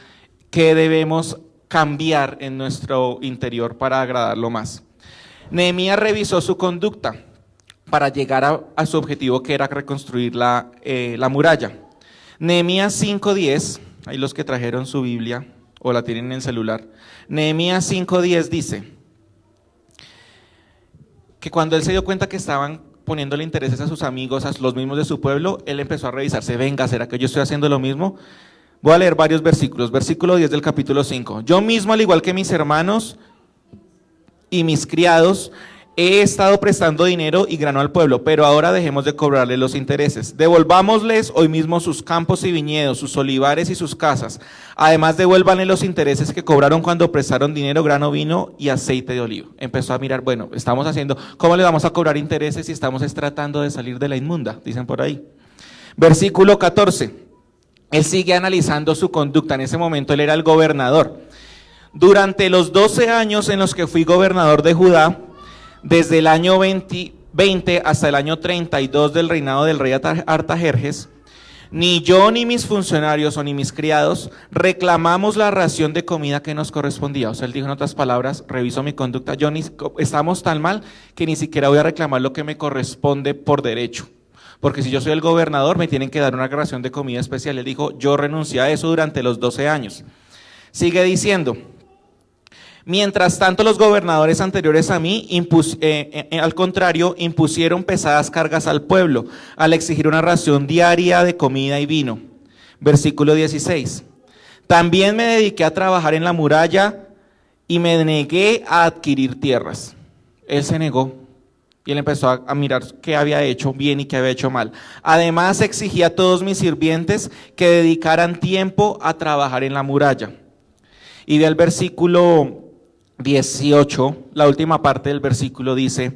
qué debemos cambiar en nuestro interior para agradarlo más. Nehemías revisó su conducta para llegar a su objetivo, que era reconstruir la muralla. Nehemías 5:10, ahí los que trajeron su Biblia o la tienen en el celular, Nehemías 5:10 dice que cuando él se dio cuenta que estaban poniéndole intereses a sus amigos, a los mismos de su pueblo, él empezó a revisarse, venga, ¿será que yo estoy haciendo lo mismo? Voy a leer varios versículos, versículo 10 del capítulo 5. Yo mismo, al igual que mis hermanos y mis criados, he estado prestando dinero y grano al pueblo, pero ahora dejemos de cobrarle los intereses. Devolvámosles hoy mismo sus campos y viñedos, sus olivares y sus casas. Además, devuélvanle los intereses que cobraron cuando prestaron dinero, grano, vino y aceite de olivo. Empezó a mirar, bueno, estamos haciendo, ¿cómo le vamos a cobrar intereses si estamos tratando de salir de la inmunda? Dicen por ahí. Versículo 14. Él sigue analizando su conducta. En ese momento él era el gobernador. Durante los 12 años en los que fui gobernador de Judá, desde el año 20 hasta el año 32 del reinado del rey Artajerjes, ni yo ni mis funcionarios o ni mis criados reclamamos la ración de comida que nos correspondía. O sea, él dijo en otras palabras, reviso mi conducta, estamos tan mal que ni siquiera voy a reclamar lo que me corresponde por derecho. Porque si yo soy el gobernador me tienen que dar una ración de comida especial. Él dijo, yo renuncié a eso durante los 12 años. Sigue diciendo, mientras tanto los gobernadores anteriores a mí, al contrario, impusieron pesadas cargas al pueblo, al exigir una ración diaria de comida y vino. Versículo 16. También me dediqué a trabajar en la muralla y me negué a adquirir tierras. Él se negó. Y él empezó a mirar qué había hecho bien y qué había hecho mal. Además, exigí a todos mis sirvientes que dedicaran tiempo a trabajar en la muralla. Y del versículo 18, la última parte del versículo dice,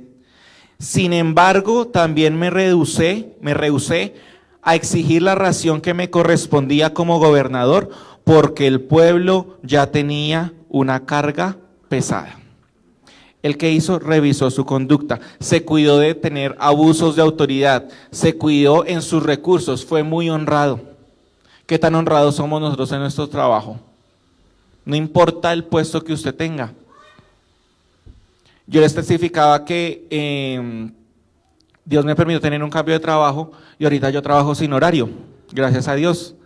sin embargo, también me rehusé a exigir la ración que me correspondía como gobernador, porque el pueblo ya tenía una carga pesada. El que hizo, revisó su conducta, se cuidó de tener abusos de autoridad, se cuidó en sus recursos, fue muy honrado. ¿Qué tan honrados somos nosotros en nuestro trabajo? No importa el puesto que usted tenga. Yo les testificaba que Dios me permitió tener un cambio de trabajo y ahorita yo trabajo sin horario, gracias a Dios.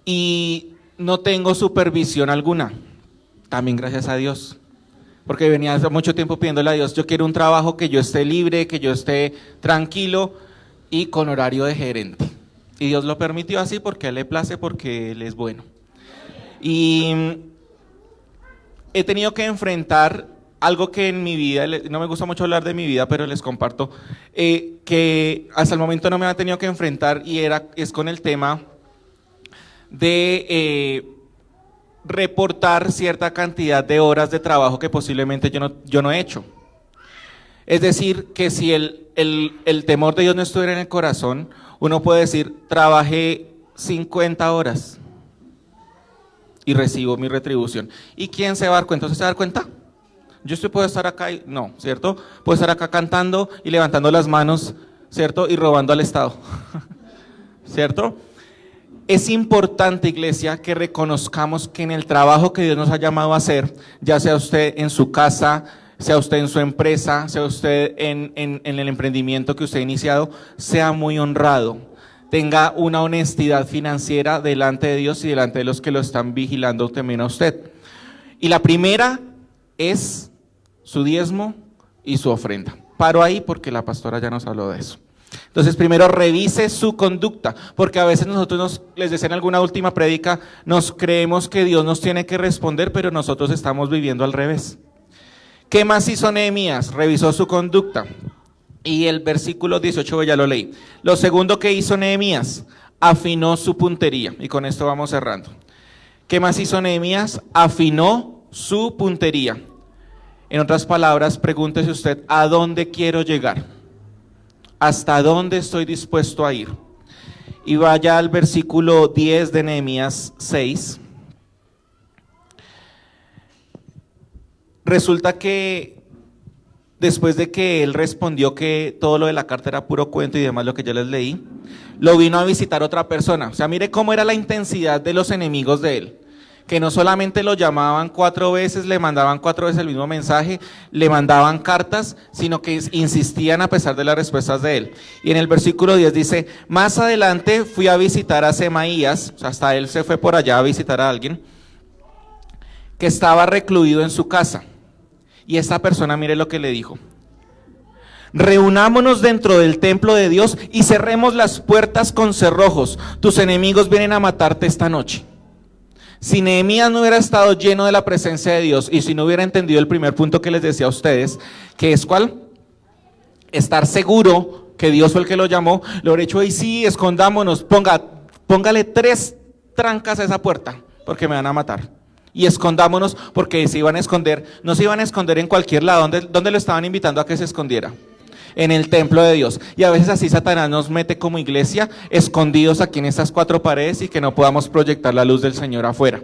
Y no tengo supervisión alguna, también gracias a Dios. Porque venía hace mucho tiempo pidiéndole a Dios, yo quiero un trabajo que yo esté libre, que yo esté tranquilo y con horario de gerente. Y Dios lo permitió así porque a Él le place, porque Él es bueno. Y he tenido que enfrentar algo que en mi vida, no me gusta mucho hablar de mi vida, pero les comparto, que hasta el momento no me ha tenido que enfrentar y es con el tema de reportar cierta cantidad de horas de trabajo que posiblemente yo no he hecho. Es decir, que si el temor de Dios no estuviera en el corazón, uno puede decir, trabajé 50 horas y recibo mi retribución. ¿Y quién se va a dar cuenta? ¿Usted se va a dar cuenta? puedo estar acá y no, ¿cierto? Puedo estar acá cantando y levantando las manos, ¿cierto? Y robando al Estado, ¿cierto? Es importante, iglesia, que reconozcamos que en el trabajo que Dios nos ha llamado a hacer, ya sea usted en su casa, sea usted en su empresa, sea usted en el emprendimiento que usted ha iniciado, sea muy honrado, tenga una honestidad financiera delante de Dios y delante de los que lo están vigilando también a usted. Y la primera es su diezmo y su ofrenda. Paro ahí porque la pastora ya nos habló de eso. Entonces, primero revise su conducta, porque a veces nosotros les decía en alguna última prédica, nos creemos que Dios nos tiene que responder, pero nosotros estamos viviendo al revés. ¿Qué más hizo Nehemías? Revisó su conducta. Y el versículo 18 ya lo leí. Lo segundo que hizo Nehemías, afinó su puntería. Y con esto vamos cerrando. ¿Qué más hizo Nehemías? Afinó su puntería. En otras palabras, pregúntese usted, ¿a dónde quiero llegar? ¿Hasta dónde estoy dispuesto a ir? Y vaya al versículo 10 de Nehemías 6. Resulta que después de que él respondió que todo lo de la carta era puro cuento y demás, lo que yo les leí, lo vino a visitar otra persona. O sea, mire cómo era la intensidad de los enemigos de él. Que no solamente lo llamaban 4 veces, le mandaban 4 veces el mismo mensaje, le mandaban cartas, sino que insistían a pesar de las respuestas de él. Y en el versículo 10 dice, más adelante fui a visitar a Semaías, o sea, hasta él se fue por allá a visitar a alguien, que estaba recluido en su casa. Y esta persona, mire lo que le dijo. Reunámonos dentro del templo de Dios y cerremos las puertas con cerrojos. Tus enemigos vienen a matarte esta noche. Si Nehemías no hubiera estado lleno de la presencia de Dios y si no hubiera entendido el primer punto que les decía a ustedes, que es ¿cuál? Estar seguro que Dios fue el que lo llamó, lo hubiera hecho, y sí, escondámonos, póngale 3 trancas a esa puerta, porque me van a matar. Y escondámonos, porque se iban a esconder, no se iban a esconder en cualquier lado. ¿Dónde lo estaban invitando a que se escondiera? En el templo de Dios. Y a veces así Satanás nos mete como iglesia escondidos aquí en estas 4 paredes y que no podamos proyectar la luz del Señor afuera.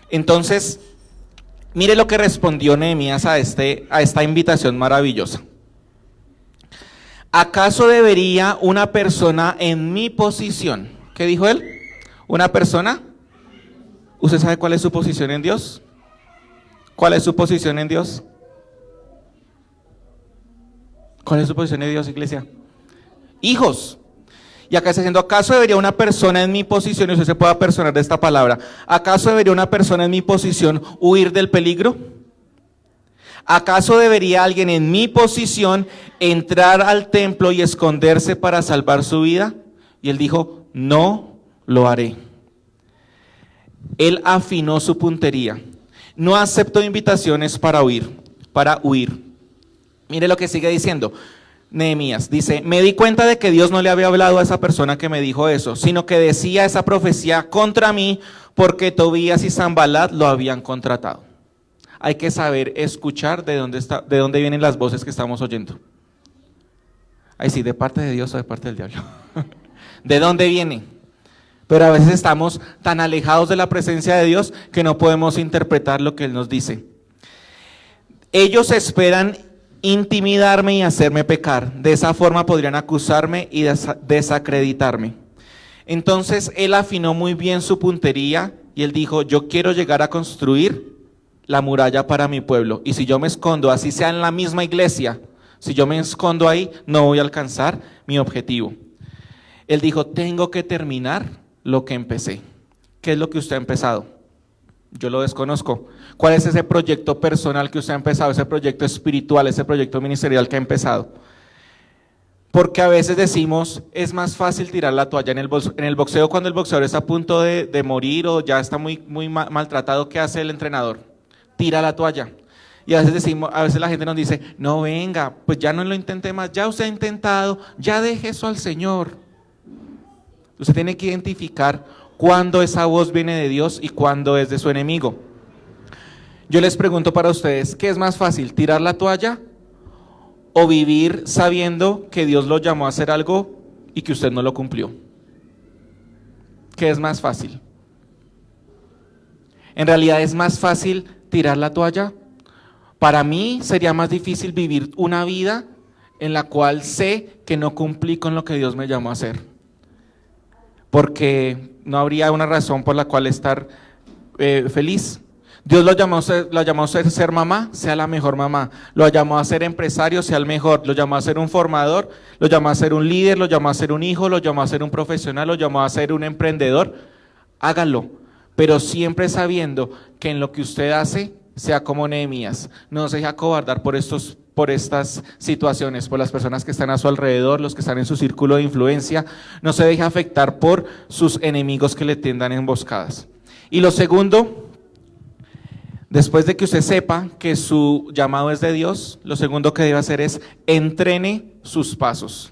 Entonces, mire lo que respondió Nehemías a esta invitación maravillosa. ¿Acaso debería una persona en mi posición? ¿Qué dijo él? ¿Una persona? ¿Usted sabe cuál es su posición en Dios? ¿Cuál es su posición en Dios? ¿Cuál es su posición en Dios, iglesia? Hijos. Y acá está diciendo, ¿acaso debería una persona en mi posición, y usted se puede apersonar de esta palabra, ¿acaso debería una persona en mi posición huir del peligro? ¿Acaso debería alguien en mi posición entrar al templo y esconderse para salvar su vida? Y él dijo, no lo haré. Él afinó su puntería. No aceptó invitaciones para huir. Mire lo que sigue diciendo Nehemías. Dice, me di cuenta de que Dios no le había hablado a esa persona que me dijo eso, sino que decía esa profecía contra mí porque Tobías y Sanbalat lo habían contratado. Hay que saber escuchar de dónde vienen las voces que estamos oyendo. Ay, sí, ¿de parte de Dios o de parte del diablo? ¿De dónde vienen? Pero a veces estamos tan alejados de la presencia de Dios que no podemos interpretar lo que Él nos dice. Ellos esperan intimidarme y hacerme pecar. De esa forma podrían acusarme y desacreditarme. Entonces Él afinó muy bien su puntería y Él dijo, yo quiero llegar a construir la muralla para mi pueblo. Y si yo me escondo, así sea en la misma iglesia, si yo me escondo ahí, no voy a alcanzar mi objetivo. Él dijo, tengo que terminar lo que empecé. ¿Qué es lo que usted ha empezado? Yo lo desconozco. ¿Cuál es ese proyecto personal que usted ha empezado? Ese proyecto espiritual, ese proyecto ministerial que ha empezado. Porque a veces decimos, es más fácil tirar la toalla en el boxeo. Cuando el boxeador está a punto de morir o ya está muy maltratado, ¿qué hace el entrenador? Tira la toalla. Y a veces la gente nos dice, no, venga, pues ya no lo intenté más, ya usted ha intentado, ya deje eso al Señor. Usted tiene que identificar cuándo esa voz viene de Dios y cuándo es de su enemigo. Yo les pregunto para ustedes, ¿qué es más fácil, tirar la toalla o vivir sabiendo que Dios lo llamó a hacer algo y que usted no lo cumplió? ¿Qué es más fácil? En realidad es más fácil tirar la toalla, Para mí sería más difícil vivir una vida en la cual sé que no cumplí con lo que Dios me llamó a hacer, porque no habría una razón por la cual estar feliz. Dios lo llamó a ser mamá, sea la mejor mamá. Lo llamó a ser empresario, sea el mejor. Lo llamó a ser un formador, lo llamó a ser un líder, lo llamó a ser un hijo, lo llamó a ser un profesional, lo llamó a ser un emprendedor. Hágalo, pero siempre sabiendo que en lo que usted hace sea como Nehemías. No se deje acobardar por estas situaciones, por las personas que están a su alrededor, los que están en su círculo de influencia. No se deje afectar por sus enemigos que le tiendan emboscadas. Y lo segundo, después de que usted sepa que su llamado es de Dios, lo segundo que debe hacer es entrene sus pasos.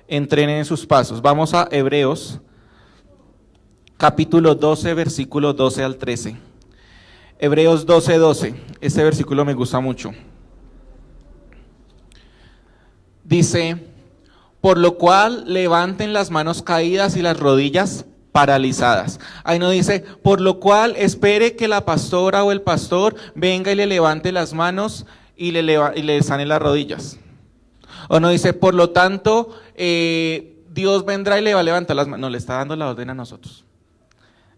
Entrene sus pasos. Vamos a Hebreos, capítulo 12, versículo 12 al 13. Hebreos 12, 12. Este versículo me gusta mucho. Dice: por lo cual levanten las manos caídas y las rodillas paralizadas. Ahí no dice, por lo cual espere que la pastora o el pastor venga y le levante las manos y le sane las rodillas. O no dice, por lo tanto, Dios vendrá y le va a levantar las manos. No, le está dando la orden a nosotros.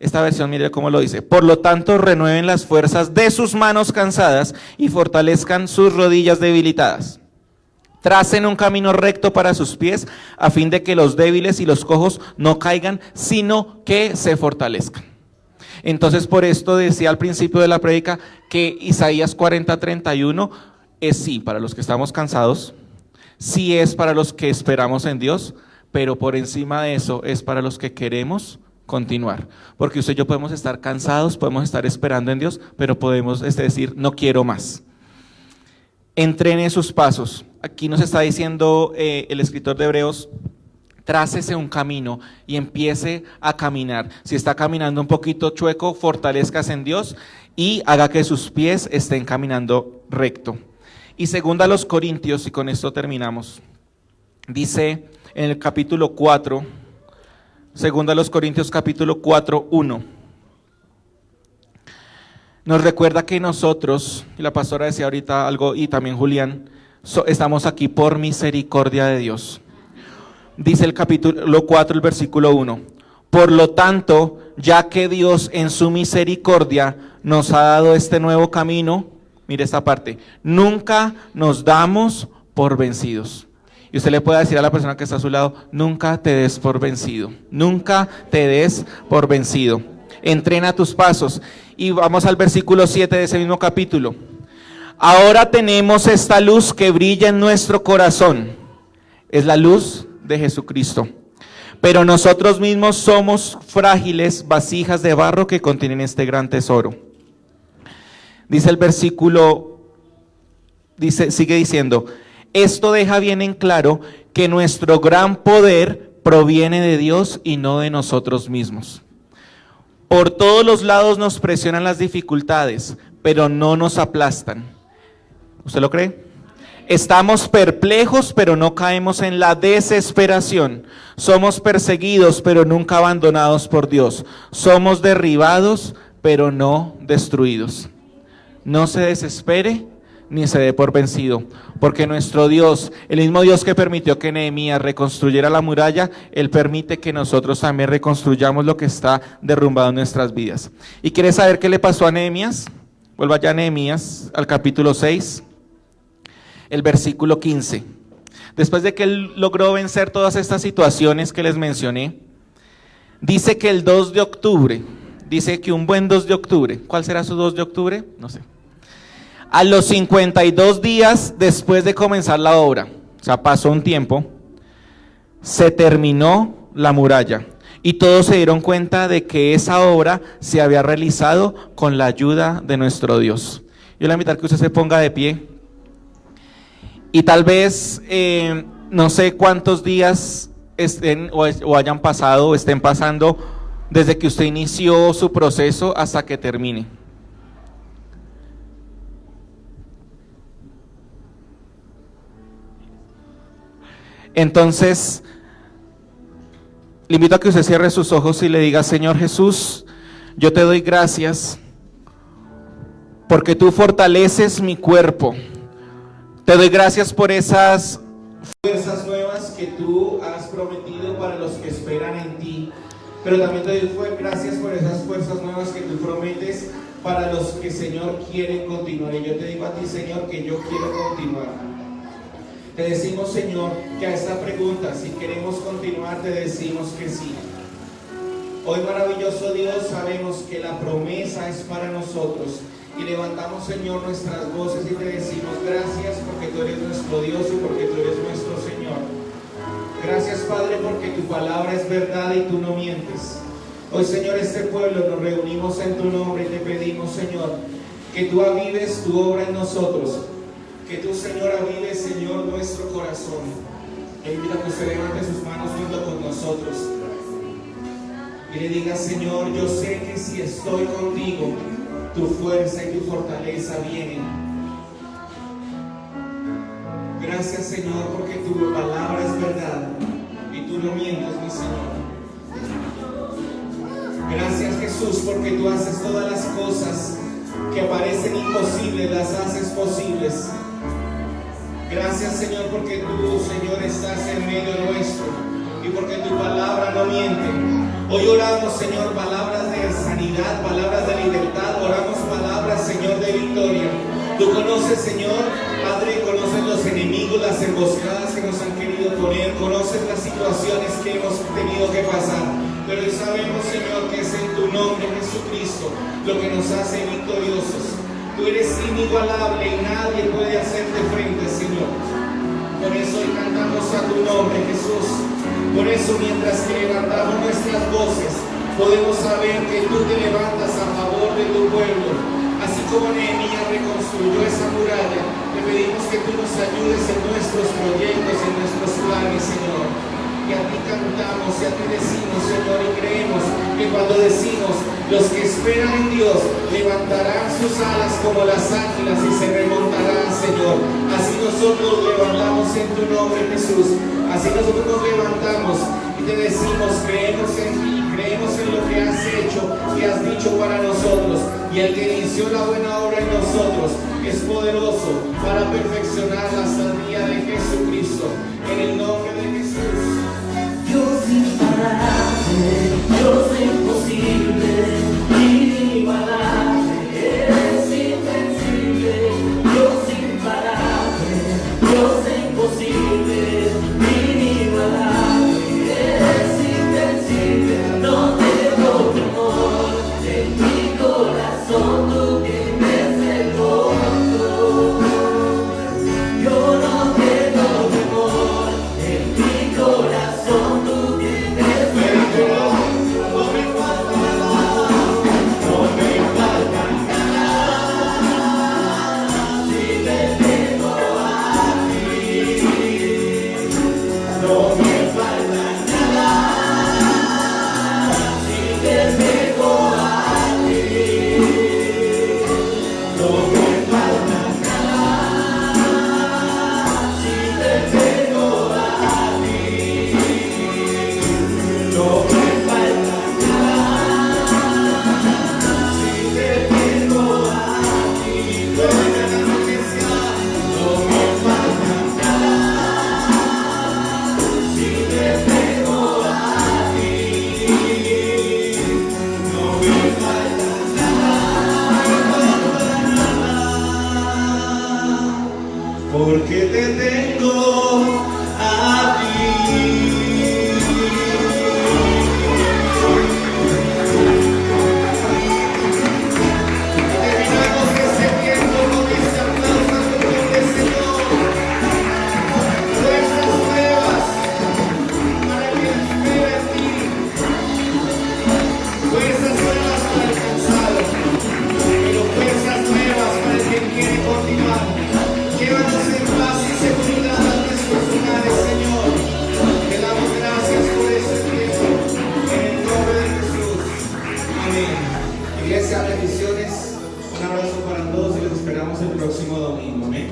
Esta versión, mire cómo lo dice: por lo tanto, renueven las fuerzas de sus manos cansadas y fortalezcan sus rodillas debilitadas. Tracen un camino recto para sus pies, a fin de que los débiles y los cojos no caigan, sino que se fortalezcan. Entonces, por esto decía al principio de la prédica que Isaías 40:31 es sí para los que estamos cansados, sí es para los que esperamos en Dios, pero por encima de eso es para los que queremos continuar. Porque usted y yo podemos estar cansados, podemos estar esperando en Dios, pero podemos decir, no quiero más. Entrene sus pasos. Aquí nos está diciendo el escritor de Hebreos, trácese un camino y empiece a caminar. Si está caminando un poquito chueco, fortalezcase en Dios y haga que sus pies estén caminando recto. Y segunda a los Corintios, y con esto terminamos, dice en el capítulo 4, segunda a los Corintios capítulo 4, 1. Nos recuerda que nosotros, y la pastora decía ahorita algo, y también Julián, estamos aquí por misericordia de Dios. Dice el capítulo 4, el versículo 1. Por lo tanto, ya que Dios en su misericordia nos ha dado este nuevo camino, mire esta parte, nunca nos damos por vencidos. Y usted le puede decir a la persona que está a su lado, nunca te des por vencido, nunca te des por vencido. Entrena tus pasos. Y vamos al versículo 7 de ese mismo capítulo. Ahora tenemos esta luz que brilla en nuestro corazón. Es la luz de Jesucristo. Pero nosotros mismos somos frágiles vasijas de barro que contienen este gran tesoro. Dice el versículo, sigue diciendo, esto deja bien en claro que nuestro gran poder proviene de Dios y no de nosotros mismos. Por todos los lados nos presionan las dificultades, pero no nos aplastan. ¿Usted lo cree? Estamos perplejos, pero no caemos en la desesperación. Somos perseguidos, pero nunca abandonados por Dios. Somos derribados, pero no destruidos. No se desespere ni se dé por vencido, porque nuestro Dios, el mismo Dios que permitió que Nehemías reconstruyera la muralla, Él permite que nosotros también reconstruyamos lo que está derrumbado en nuestras vidas. ¿Y quieres saber qué le pasó a Nehemías? Vuelva ya a Nehemías, al capítulo 6, el versículo 15. Después de que él logró vencer todas estas situaciones que les mencioné, dice que el 2 de octubre, dice que un buen 2 de octubre, ¿cuál será su 2 de octubre? No sé. A los 52 días después de comenzar la obra, o sea, pasó un tiempo, se terminó la muralla y todos se dieron cuenta de que esa obra se había realizado con la ayuda de nuestro Dios. Yo le voy a invitar que usted se ponga de pie y tal vez, no sé cuántos días estén o hayan pasado o estén pasando desde que usted inició su proceso hasta que termine. Entonces, le invito a que usted cierre sus ojos y le diga, Señor Jesús, yo te doy gracias porque tú fortaleces mi cuerpo. Te doy gracias por esas fuerzas nuevas que tú has prometido para los que esperan en ti. Pero también te doy gracias por esas fuerzas nuevas que tú prometes para los que, Señor, quieren continuar. Y yo te digo a ti, Señor, que yo quiero continuar. Te decimos, Señor, que a esta pregunta, si queremos continuar, te decimos que sí. Hoy, maravilloso Dios, sabemos que la promesa es para nosotros. Y levantamos, Señor, nuestras voces y te decimos gracias porque tú eres nuestro Dios y porque tú eres nuestro Señor. Gracias, Padre, porque tu palabra es verdad y tú no mientes. Hoy, Señor, este pueblo nos reunimos en tu nombre y te pedimos, Señor, que tú avives tu obra en nosotros. Que tú, Señor, avives, Señor, nuestro corazón. Te invito a que usted levante sus manos junto con nosotros y le diga, Señor, yo sé que si estoy contigo, tu fuerza y tu fortaleza vienen. Gracias, Señor, porque tu palabra es verdad y tú no mientes, mi Señor. Gracias, Jesús, porque tú haces todas las cosas que parecen imposibles, las haces posibles. Gracias, Señor, porque tú, Señor, estás en medio nuestro y porque tu palabra no miente. Hoy oramos, Señor, palabras de sanidad, palabras de libertad, oramos palabras, Señor, de victoria. Tú conoces, Señor, Padre, conoces los enemigos, las emboscadas que nos han querido poner, conoces las situaciones que hemos tenido que pasar. Pero hoy sabemos, Señor, que es en tu nombre, Jesucristo, lo que nos hace victoriosos. Tú eres inigualable y nadie puede hacerte frente, Señor. Por eso hoy cantamos a tu nombre, Jesús. Por eso, mientras que levantamos nuestras voces, podemos saber que tú te levantas a favor de tu pueblo. Así como Nehemías reconstruyó esa muralla, te pedimos que tú nos ayudes en nuestros proyectos, en nuestros planes, Señor. Y a ti cantamos, y a ti decimos, Señor, y creemos que cuando decimos, los que esperan en Dios levantarán sus alas como las águilas y se remontarán, Señor. Así nosotros levantamos en tu nombre, Jesús. Así nosotros nos levantamos y te decimos, creemos en ti, creemos en lo que has hecho y has dicho para nosotros. Y el que inició la buena obra en nosotros es poderoso para perfeccionarla hasta el día de Jesucristo. En el nombre de Jesús. Dios imparable, Dios imposible, inigualable, eres invencible. Dios imparable, Dios imposible, inigualable, eres invencible. No tengo temor, en mi corazón tú tienes el control. Yo no tengo temor, en mi corazón tú tienes el control. No me falta nada, no me falta nada, si te tengo a ti. No me falta nada, si te tengo a ti. No me falta nada, si te tengo a ti. No me falta nada, si te tengo a ti. No me falta nada, si te tengo a ti. No me falta nada, porque te tengo a ti. Terminamos este tiempo con este aplauso a tu nombre, Señor. Fuerzas nuevas para el que espera en ti. Fuerzas nuevas para el cansado, pero fuerzas nuevas para el que quiere continuar. Llévanos en paz y seguridad a nuestros hogares, Señor. Te damos gracias por este tiempo. En el nombre de Jesús. Amén. Iglesia, bendiciones. Un abrazo para todos y los esperamos el próximo domingo. Amén.